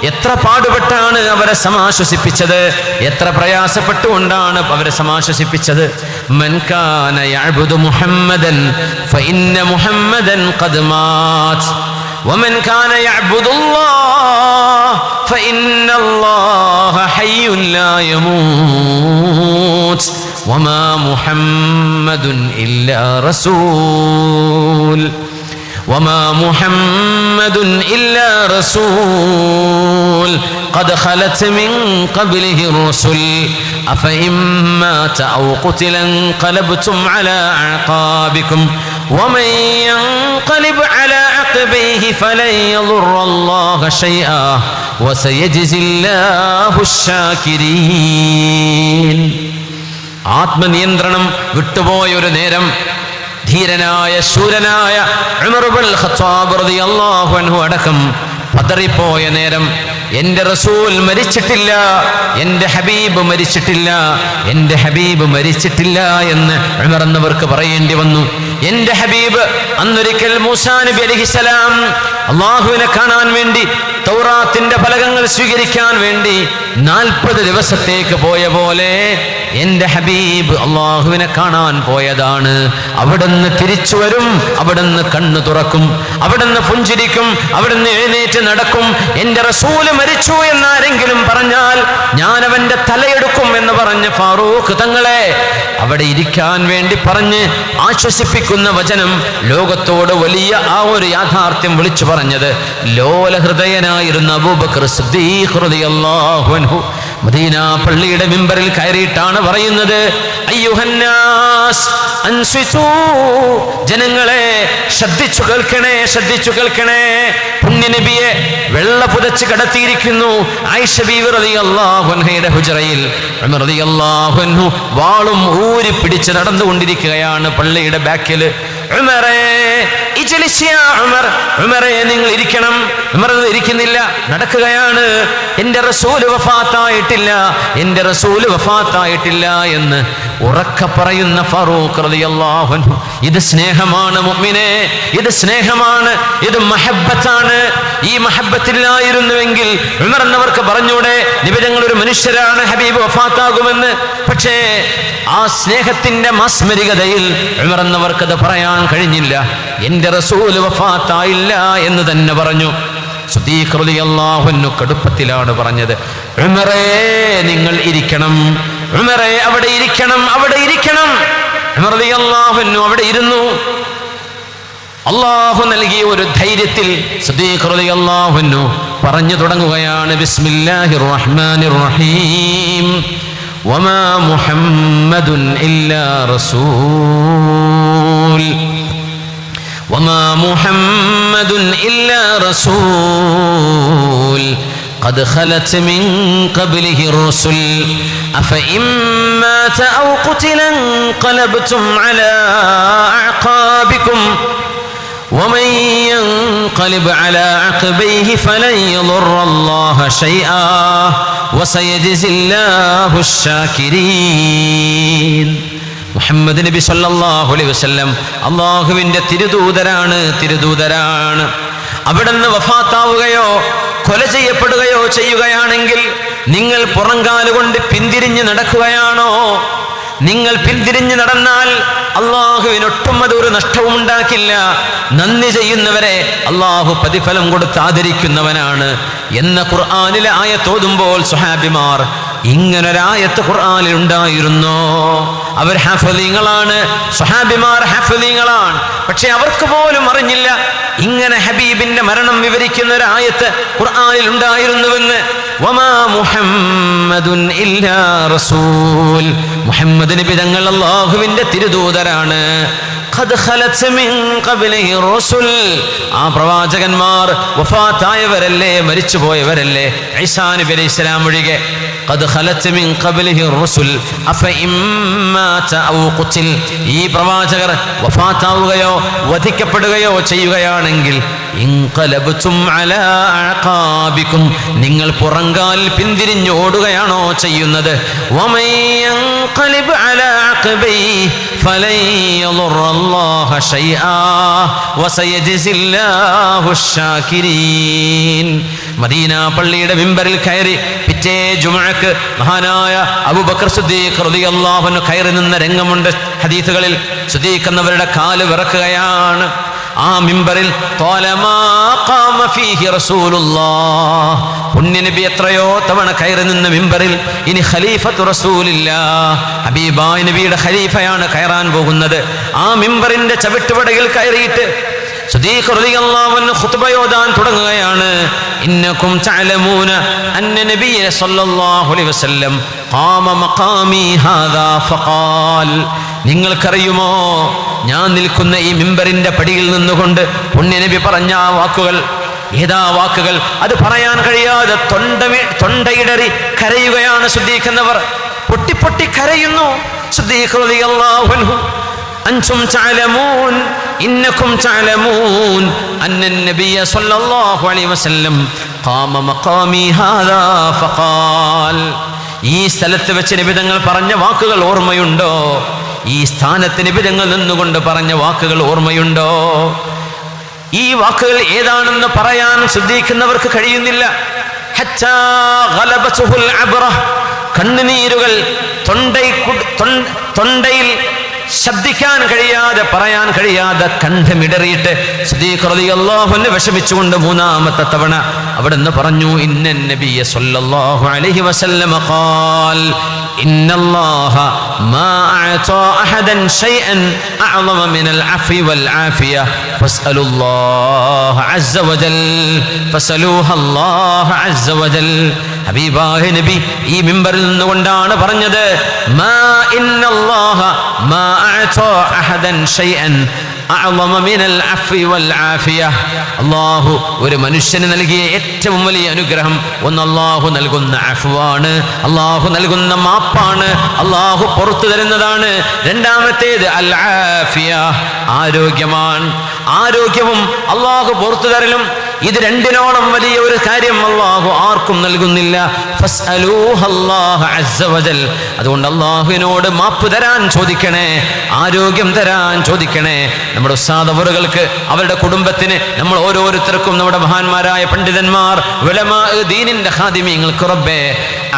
എത്ര പാടുപെട്ടാണ് അവരെ സമാശ്വസിപ്പിച്ചത്, എത്ര പ്രയാസപ്പെട്ടുകൊണ്ടാണ് അവരെ സമാശ്വസിപ്പിച്ചത്. മൻ കാന യഅ്ബുദു മുഹമ്മദൻ ഫഇന്ന മുഹമ്മദൻ ഖദ് മാത് വമൻ കാന യഅ്ബുദുല്ലാഹ് ഫഇന്നല്ലാഹ ഹയ്യുൻ ലാ യമൂത് വമാ മുഹമ്മദുൻ ഇല്ലാ റസൂൽ وما محمد إلا رسول قد خلت من قبله الرسل أفإن مات أو قتل انقلبتم على أعقابكم ومن ينقلب على عقبيه فلن يضر الله شيئا وسيجزي الله الشاكرين. ആത്മനിയന്ത്രണം വിട്ടുപോയ ഒരു നേരം ധീരനായ ശൂരനായ ഉമർ ഇബ്നുൽ ഖത്താബ് റളിയല്ലാഹു അൻഹു അടക്കം പതറിപ്പോയ നേരം, എൻ്റെ റസൂൽ മരിച്ചിട്ടില്ല, എൻ്റെ ഹബീബ് മരിച്ചിട്ടില്ല, എൻ്റെ ഹബീബ് മരിച്ചിട്ടില്ല എന്ന് ഉമർ എന്നവർക്ക് പറയേണ്ടി വന്നു. എൻ്റെ ഹബീബ് അന്നൊരിക്കൽ മൂസാ നബി അലൈഹിസ്സലാം അള്ളാഹുവിനെ കാണാൻ വേണ്ടി, തൗറാത്തിന്റെ ഫലകങ്ങൾ സ്വീകരിക്കാൻ വേണ്ടി 40 ദിവസത്തേക്ക് പോയ പോലെ എൻ്റെ ഹബീബ് അള്ളാഹുവിനെ കാണാൻ പോയതാണ്. അവിടുന്ന് തിരിച്ചു വരും, അവിടുന്ന് കണ്ണു തുറക്കും, അവിടുന്ന് പുഞ്ചിരിക്കും, അവിടുന്ന് എഴുന്നേറ്റ് നടക്കും. എൻ്റെ റസൂല് മരിച്ചു എന്നാരെങ്കിലും പറഞ്ഞാൽ ഞാൻ അവന്റെ തലയെടുക്കും എന്ന് പറഞ്ഞ് ഫാറൂഖ് തങ്ങളെ അവിടെ ഇരിക്കാൻ വേണ്ടി പറഞ്ഞ് ആശ്വസിപ്പിക്കുന്ന വചനം, ലോകത്തോട് വലിയ ആ ഒരു യാഥാർത്ഥ്യം വിളിച്ചു പറഞ്ഞത് ലോല ഹൃദയനായിരുന്ന അബൂബക്കർ സിദ്ദീഖ് റളിയല്ലാഹു അൻഹു മദീന പള്ളിയുടെ മിമ്പറിൽ കയറിയിട്ടാണ് പറയുന്നത്, അയ്യുഹന്നാസ് അൻസിതു, ജനങ്ങളെ ശ്രദ്ധിച്ചു കേൾക്കണേ, ശ്രദ്ധിച്ചു കേൾക്കണേ. പുണ്യനബിയെ വെള്ള പുതച്ച് കിടത്തിയിരിക്കുന്നു ആയിഷ ബീവി റളിയല്ലാഹു അൻഹയുടെ ഹുജറയിൽ. ഉമർ റളിയല്ലാഹു അൻഹു വാളും ഊരി പിടിച്ച് നടന്നുകൊണ്ടിരിക്കുകയാണ് പള്ളിയുടെ ബാക്കിൽ. ഉമറേ ഇജ്ലിസ് യാ ഉമർ, ഉമറേ നിങ്ങൾ ഇരിക്കണം. ഉമർ ഇരിക്കുന്നില്ല, നടക്കുകയാണ്. എൻ്റെ റസൂൽ വഫാത്തായിട്ടില്ല, എൻ്റെ റസൂൽ വഫാത്തായിട്ടില്ല എന്ന് ഉറക്കെ പറയുന്ന ഫാറൂഖ് റളിയല്ലാഹു അൻഹു. ഇത് സ്നേഹമാണ് മുഅ്മിനേ, ഇത് സ്നേഹമാണ്, ഇത് മഹബ്ബത്താണ്. ഈ മഹബ്ബത്തില്ലായിരുന്നുവെങ്കിൽ ഉമർ എന്നവർക്ക് പറഞ്ഞൂടെ നബി തങ്ങൾ ഒരു മനുഷ്യരാണ്, ഹബീബ് വഫാത്താകുമെന്ന്. പക്ഷേ ആ സ്നേഹത്തിന്റെ മാസ്മരികതയിൽ ഉമർ എന്നവർക്കത് പറയാൻ കഴിഞ്ഞില്ല. എൻ്റെ റസൂൽ വഫാത്തായില്ല എന്ന് തന്നെ പറഞ്ഞു. സിദ്ദീഖ് റളിയല്ലാഹു അൻഹു കടുപ്പത്തിലാണ് പറഞ്ഞത്, ഉമറേ നിങ്ങൾ ഇരിക്കണം, ഉമറേ അവിടെ ഇരിക്കണം, അവിടെ ഇരിക്കണം. ഉമർ റളിയല്ലാഹു അൻഹു അവിടെ ഇരുന്നു. അല്ലാഹു നൽകിയ ഒരു ധൈര്യത്തിൽ സിദ്ദീഖ് റളിയല്ലാഹു അൻഹു പറഞ്ഞു തുടങ്ങുകയാണ്, ബിസ്മില്ലാഹിർ റഹ്മാനിർ റഹീം, വമാ മുഹമ്മദുൻ ഇല്ലാ റസൂൽ, വമാ മുഹമ്മദുൻ ഇല്ലാ റസൂൽ قد خلت من قبله الرسل أفإن مات أو قتل انقلبتم على أعقابكم ومن ينقلب على عقبيه فلن يضر الله شيئا وسيجزي الله الشاكرين. മുഹമ്മദ് നബി സല്ലല്ലാഹു അലൈഹി വസല്ലം അല്ലാഹുവിൻ്റെ തിരുദൂതരാണ്. അവിടുന്ന് വഫാത്താവുകയോ കൊല ചെയ്യപ്പെടുകയോ ചെയ്യുകയാണെങ്കിൽ നിങ്ങൾ പുറങ്കാലുകൊണ്ട് പിന്തിരിഞ്ഞ് നടക്കുകയാണോ? നിങ്ങൾ പിന്തിരിഞ്ഞ് നടന്നാൽ അള്ളാഹുവിനൊട്ടും അതൊരു നഷ്ടവും ഉണ്ടാക്കില്ല. നന്ദി ചെയ്യുന്നവരെ അള്ളാഹു പ്രതിഫലം കൊടുത്ത് ആദരിക്കുന്നവനാണ് എന്ന ഖുർആനിലെ ആയത്തോതുമ്പോൾ സ്വഹാബിമാർ ഇങ്ങനൊരായത്ത് ഖുർആനിൽ ഉണ്ടായിരുന്നോ? അവർ ഹാഫിളീങ്ങളാണ്, സ്വഹാബിമാർ ഹാഫിളീങ്ങളാണ്. പക്ഷെ അവർക്ക് പോലും അറിഞ്ഞില്ല ഇങ്ങനെ ഹബീബിന്റെ മരണം വിവരിക്കുന്ന ഒരു ആയത്ത് ഖുർആനിൽ ഉണ്ടായിരുന്നുവെന്ന്. വമാ മുഹമ്മദുൻ ഇല്ലാ റസൂൽ, മുഹമ്മദ് നബി തങ്ങൾ അല്ലാഹുവിന്റെ തിരുദൂതരാണ്. ഖദ് ഖലത് മിൻ ഖബ്ലിഹി റസൂൽ, ആ പ്രവാചകന്മാർ വഫാത്തായവരല്ലേ, മരിച്ചുപോയവരല്ലേ, ഈസാ നബി അലൈഹിസ്സലാം ഒഴികെ. ഖദ് ഖലത് മിൻ ഖബ്ലിഹി റസൂൽ അഫഇൻ മാത ഔ ഖുതിൽ, ഈ പ്രവാചകർ വഫാത്താവുകയോ വധിക്കപ്പെടുകയോ ചെയ്യുകയാണെങ്കിൽ ഇൻഖലബ്തും അലാ അഖാബികും, നിങ്ങൾ പുറങ്കാൽ പിന്തിരിഞ്ഞോടുകയാണോ ചെയ്യുന്നത്? വമൻ യൻഖലിബ് അലാ അഖബൈ ഫലൻ യദുറല്ലാഹ ശൈആ വസയജ്സില്ലാഹു ശാകിരീൻ. മദീന പള്ളിയുടെ മിമ്പറിൽ കയറി പിറ്റേ ജുമുഅക്ക് മഹാനായ അബൂബക്കർ സിദ്ദീഖ് റളിയല്ലാഹു അൻഹു കയറി നിന്ന രംഗമുണ്ട് ഹദീസുകളിൽ. സിദ്ദീഖ് എന്നവരുടെ കാല് വിറക്കുകയാണ്. ആ മിമ്പറിൽ പുണ്യനബി എത്രയോ തവണ കയറി നിന്ന മിമ്പറിൽ ഇനി ഖലീഫത്തു റസൂലില്ലാഹ്, ഹബീബായ നബിയുടെ ഖലീഫയാണ് കയറാൻ പോകുന്നത്. ആ മിമ്പറിന്റെ ചവിട്ടുപടയിൽ കയറിയിട്ട് സിദ്ദീഖ് റളിയല്ലാഹു അൻഹു ഖുത്ബ ഓതാൻ തുടങ്ങുകയാണ്. ഇന്നകും തഅലമൂന അന്ന നബിയ സല്ലല്ലാഹു അലൈഹി വസല്ലം ഖാമ മഖാമി ഹാദാ ഫഖാൽ, നിങ്ങൾക്കറിയുമോ ഞാൻ നിൽക്കുന്ന ഈ മിമ്പറിന്റെ പടിയിൽ നിന്നുകൊണ്ട് പുണ്യനബി പറഞ്ഞ ആ വാക്കുകൾ, ഏതാ വാക്കുകൾ? അത് പറയാൻ കഴിയാതെ തൊണ്ടയിടറി കരയുകയാണ് സിദ്ദീഖ് എന്നവർ. പൊട്ടി പൊട്ടി കരയുന്നു സിദ്ദീഖ് റളിയല്ലാഹു അൻഹു. അൻതും തഅലമൂൻ ഇന്നകും തഅലമൂൻ അന്ന നബിയ സല്ലല്ലാഹു അലൈഹി വസല്ലം ഖാമ മഖാമി ഹാദാ ഫഖാൽ, ഈ സ്ഥലത്ത് വെച്ച് നബി തങ്ങൾ പറഞ്ഞ വാക്കുകൾ ഓർമ്മയുണ്ടോ? ഈ സ്ഥാനത്ത് നബി തങ്ങൾ നിന്നുകൊണ്ട് പറഞ്ഞ വാക്കുകൾ ഓർമ്മയുണ്ടോ? ഈ വാക്കുകൾ ഏതാണെന്ന് പറയാൻ സിദ്ദീഖിനവർക്ക് കഴിയുന്നില്ല. ഹത്താ ഗലബതുൽ അബ്റ, കണ്ണുനീരുകൾ തൊണ്ടയിൽ ശബ്ദിക്കാൻ കഴിയാതെ പറയാൻ കഴിയാതെ കണ്ഠമിടറിയിട്ട് സിദ്ദീഖ് റളിയല്ലാഹു അൻഹു വിഷമിച്ചുകൊണ്ട് മൂന്നാമത്തെ തവണ അവിടുന്ന് പറഞ്ഞു, ഇന്നൻ നബിയ സല്ലല്ലാഹു അലൈഹി വസല്ലം ഖാൽ ഇന്നല്ലാഹ മാ അഅതാ അഹദൻ ശൈഅൻ അഅളമ മിനൽ അഫ്വി വൽ ആഫിയ ഫസ്അലുല്ലാഹ അസ്സ വജൽ ഫസലൂഹ അല്ലാഹ അസ്സ വജൽ. ഹബീബായ നബി ഈ മിമ്പറിൽ നിന്നുകൊണ്ടാണ് പറഞ്ഞത്, മാ ഇന്നല്ലാഹ മാ അഅതാ അഹദൻ ഷൈഅൻ അഅളമ മിനൽ അഫ്വി വൽ ആഫിയ. അല്ലാഹു ഒരു മനുഷ്യന് നൽകിയ ഏറ്റവും വലിയ അനുഗ്രഹം ഒന്ന് അല്ലാഹു നൽകുന്ന അഫ്വാണ്, അല്ലാഹു നൽകുന്ന മാപ്പാണ്, അല്ലാഹു പുറത്തു തരുന്നതാണ്. രണ്ടാമത്തേത് അൽ ആഫിയ, ആരോഗ്യമാണ്. ആരോഗ്യവും അല്ലാഹു പുറത്തു തരലും, ഇത് രണ്ടിനോളം വലിയ ഒരു കാര്യം അല്ലാഹു ആർക്കും നൽകുന്നില്ല. ഫസ്അലൂഹല്ലാഹ അസ്സ വജൽ. അതുകൊണ്ട് അല്ലാഹുവിനോട് മാപ്പ് തരാൻ ചോദിക്കണേ, ആരോഗ്യം തരാൻ ചോദിക്കണേ. നമ്മുടെ ഉസ്താദ് അവറുകൾക്ക്, അവരുടെ കുടുംബത്തിന്, നമ്മൾ ഓരോരുത്തർക്കും, നമ്മുടെ മഹാന്മാരായ പണ്ഡിതന്മാർ, ഉലമാ, ദീനിന്റെ ഖാദിമീങ്ങൾക്ക് റബ്ബേ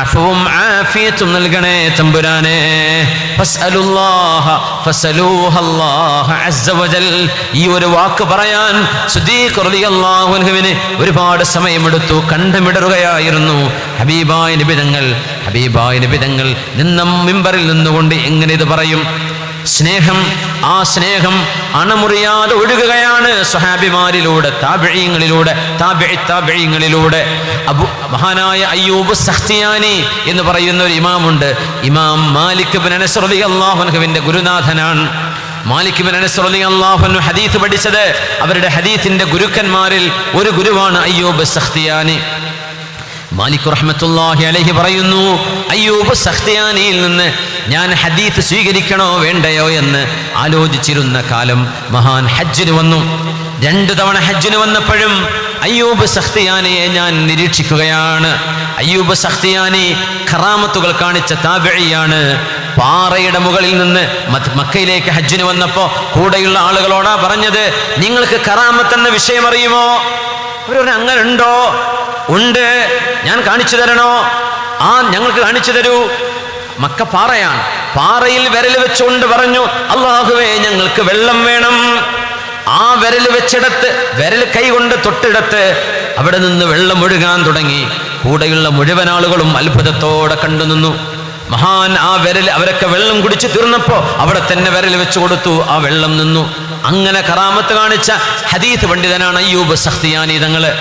അഫ്വും ആഫിയത്തും നൽകണേ തമ്പുരാനെ. ഫസ്അലുല്ലാഹ ഫസ്അലൂഹല്ലാഹ അസ്സ വജൽ. ഈ ഒരു വാക്ക് പറയാൻ സിദ്ദീഖ് റളിയല്ലാഹു അൻഹുവിന് ഒരുപാട് സമയമെടുത്തു, കണ്ടമിടറുകയായിരുന്നു. ഹബീബായ നബി തങ്ങൾ നിന്ന മിമ്പറിൽ നിന്നുകൊണ്ട് എങ്ങനെ ഇത് പറയും? സ്നേഹം, ആ സ്നേഹം അണമുറിയാതെ ഒഴുകുകയാണ് സ്വഹാബിമാരിലൂടെ, താബിഈങ്ങളിലൂടെ. മഹാനായ അയ്യൂബ് സഖ്തിയാനി എന്ന് പറയുന്ന ഒരു ഇമാമുണ്ട്. ഇമാം മാലിക് ഇബ്നു അനസ് റളിയല്ലാഹു അൻഹുവിന്റെ ഗുരുനാഥനാണ്. മാലിക് ഇബ്നു അനസ് റളിയല്ലാഹു അൻഹു ഹദീസ് പഠിച്ചത്, അവരുടെ ഹദീസിന്റെ ഗുരുക്കന്മാരിൽ ഒരു ഗുരുവാണ് അയ്യൂബ് സഖ്തിയാനി. മാലിക് റഹ്മത്തുള്ളാഹി അലൈഹി പറയുന്നു, അയ്യൂബ് സഖ്തിയാനിയിൽ നിന്ന് ഞാൻ ഹദീസ് സ്വീകരിക്കണോ വേണ്ടയോ എന്ന് ആലോചിച്ചിരുന്ന കാലം മഹാൻ ഹജ്ജിന് വന്നു. 2 തവണ ഹജ്ജിന് വന്നപ്പോഴും അയ്യൂബ് സഖ്തിയാനിയെ ഞാൻ നിരീക്ഷിക്കുകയാണ്. അയ്യൂബ് സഖ്തിയാനി ഖറാമത്തുകൾ കാണിച്ച താബിഈയാണ്. പാറയുടെ മുകളിൽ നിന്ന് മക്കയിലേക്ക് ഹജ്ജിന് വന്നപ്പോൾ കൂടെയുള്ള ആളുകളോടാ പറഞ്ഞത്, നിങ്ങൾക്ക് ഖറാമത്ത് എന്ന വിഷയം അറിയുമോ? അവരൊരു അങ്ങനെ ഉണ്ടോ? ഉണ്ട്, ഞാൻ കാണിച്ചു തരണോ? ഞങ്ങൾക്ക് കാണിച്ചു തരൂ. മക്ക പാറയാണ്. പാറയിൽ വിരൽ വെച്ചുകൊണ്ട് പറഞ്ഞു, അല്ലാഹുവേ ഞങ്ങൾക്ക് വെള്ളം വേണം. ആ വിരൽ വെച്ചിടത്ത്, വിരൽ കൈ കൊണ്ട് തൊട്ടിടത്ത് അവിടെ നിന്ന് വെള്ളം ഒഴുകാൻ തുടങ്ങി. കൂടെയുള്ള മുഴുവൻ ആളുകളും അത്ഭുതത്തോടെ കണ്ടു നിന്നു. മഹാൻ ആ വിരൽ, അവരൊക്കെ വെള്ളം കുടിച്ച് തീർന്നപ്പോ അവിടെ തന്നെ വിരൽ വെച്ചു കൊടുത്തു, ആ വെള്ളം നിന്നു. അങ്ങനെ കറാമത്ത് കാണിച്ച ഹദീസ് പണ്ഡിതനാണ് അയ്യൂബ് സഖ്തിയാനി തങ്ങള്.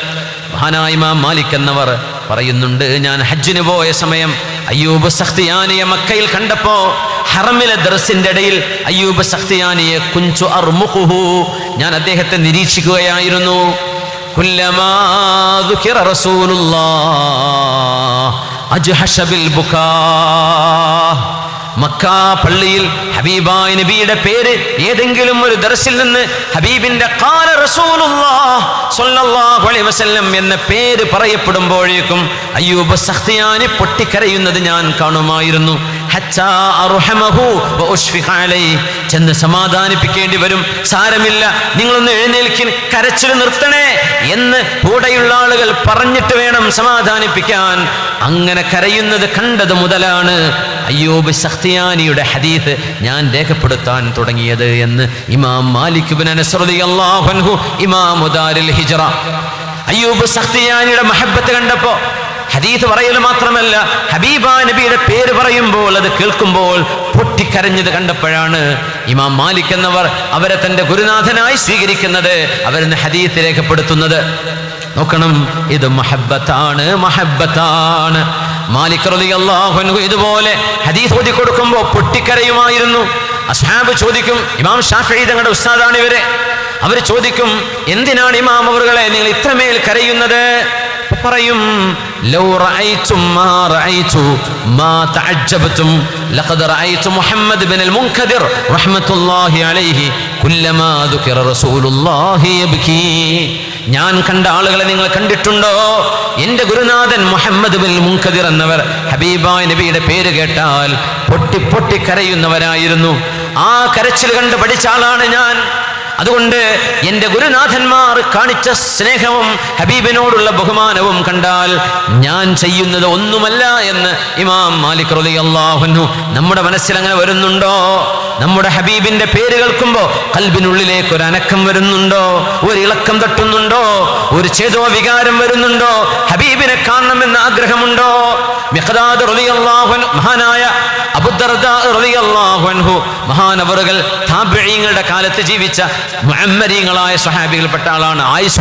മഹാനായ ഇമാം മാലിക് എന്നവർ പറയുന്നുണ്ട്, ഞാൻ ഹജ്ജിന് പോയ സമയം അയ്യൂബ് സഖ്തിയാനിയെ മക്കയിൽ കണ്ടപ്പോ ഹറമിലെ ദർസിന്റെ ഇടയിൽ അയ്യൂബ് സഖ്തിയാനിയെ കുഞ്ചു അർമുഖുഹു, ഞാൻ അദ്ദേഹത്തെ നിരീക്ഷിക്കുകയായിരുന്നു. കുല്ലമാ ദുകിറ റസൂലുള്ളാഹ് അജ്ഹശ ബിൽ ബുകാ. മക്കാ പള്ളിയിൽ ഹബീബായ നബിയുടെ പേര് ഏതെങ്കിലും ഒരു ദർസിൽ നിന്ന് ഹബീബിന്റെ ഖാല റസൂലുള്ളാഹ് സ്വല്ലല്ലാഹു അലൈഹി വസല്ലം എന്ന പേര് പറയപ്പെടുമ്പോഴേക്കും അയ്യൂബ് സഖ്തിയാനി പൊട്ടിക്കരയുന്നത് ഞാൻ കാണുമായിരുന്നു. ഹത്താ അർഹമഹു വ ഉശ്ഫിഖ അലൈഹി, ചെന്ന് സമാധാനിപ്പിക്കേണ്ടി വരും. സാരമില്ല, നിങ്ങളൊന്ന് എഴുന്നേൽക്കിൻ, കരച്ചിൽ നിർത്തണേ എന്ന് കൂടെയുള്ള ആളുകൾ പറഞ്ഞിട്ട് വേണം സമാധാനിപ്പിക്കാൻ. അങ്ങനെ കരയുന്നത് കണ്ടത് മുതലാണ് അയ്യൂബ് സഖ്തിയാനിയുടെ ഹദീസ് ഞാൻ രേഖപ്പെടുത്താൻ തുടങ്ങിയത് എന്ന് ഇമാം മാലിക് ഇബ്നു അനസ് റളിയല്ലാഹു അൻഹു, ഇമാമു ദാരിൽ ഹിജ്റ. അയ്യൂബ് സഖ്തിയാനിയുടെ മഹബ്ബത്ത് കണ്ടപ്പോൾ ഹദീസ് പറയൽ മാത്രമല്ല, ഹബീബാ നബിയുടെ പേര് പറയുമ്പോൾ, അത് കേൾക്കുമ്പോൾ പൊട്ടിക്കരഞ്ഞത് കണ്ടപ്പോഴാണ് ഇമാം മാലിക് എന്നവർ അവരെ തന്റെ ഗുരുനാഥനായി സ്വീകരിക്കുന്നത്, അവരെന്ന് ഹദീസ് രേഖപ്പെടുത്തുന്നത്. നോക്കണം, ഇത് മഹബ്ബത്താണ്. മാലിക് റളിയല്ലാഹു അൻഹു ഇതുപോലെ ഹദീസ് ഓതി കൊടുക്കുമ്പോൾ പൊട്ടിക്കരയുമായിരുന്നു. അസ്ഹാബ് ചോദിക്കും, ഇമാം ഷാഫിഈ തങ്ങളുടെ ഉസ്താദാണ് ഇവരെ, അവർ ചോദിക്കും, എന്തിനാണ് ഇമാം അവറുകളെ നിങ്ങൾ ഇത്രമേൽ കരയുന്നത്? പറയും, ലൗ റഅയ്തും മാ റഅയ്തു മാ തഅജ്ജബതും ലഖദ് റഅയ്തു മുഹമ്മദ് ഇബ്നുൽ മുൻകദിർ റഹ്മത്തുള്ളാഹി അലൈഹി കുല്ലമാ ദുകിറ റസൂലുള്ളാഹി യബ്കി. ഞാൻ കണ്ട ആളുകളെ നിങ്ങൾ കണ്ടിട്ടുണ്ടോ? എന്റെ ഗുരുനാഥൻ മുഹമ്മദ് ഇബ്നുൽ മുൻകദിർ എന്നവർ ഹബീബായ നബിയുടെ പേര് കേട്ടാൽ പൊട്ടി കരയുന്നവരായിരുന്നു. ആ കരച്ചിൽ കണ്ട് പഠിച്ച ആളാണ് ഞാൻ. അതുകൊണ്ട് എൻ്റെ ഗുരുനാഥന്മാർ കാണിച്ച സ്നേഹവും ഹബീബിനോടുള്ള ബഹുമാനവും കണ്ടാൽ ഞാൻ ചെയ്യുന്നത് ഒന്നുമല്ല എന്ന് ഇമാം മാലിക് റളിയല്ലാഹു അൻഹു നമ്മുടെ മനസ്സിൽ അങ്ങനെ വരുന്നുണ്ടോ? നമ്മുടെ ഹബീബിന്റെ പേര് കേൾക്കുമ്പോൾ ഖൽബിനുള്ളിലേക്ക് ഒരു അനക്കം വരുന്നുണ്ടോ? ഒരു ഇളക്കം തട്ടുന്നുണ്ടോ? ഒരു ചേതോ വികാരം വരുന്നുണ്ടോ? ഹബീബിനെ കാണണമെന്ന ആഗ്രഹമുണ്ടോ? മിഖ്ദാദ് റളിയല്ലാഹു അൻഹു, മഹാനായ അബൂദർദാ റളിയല്ലാഹു അൻഹു, മഹാനവറുകൾ താബിഈങ്ങളുടെ കാലത്ത് ജീവിച്ച മുഅമ്മരീങ്ങളായ സ്വഹാബികൾപ്പെട്ട ആളാണ്. ആയിഷ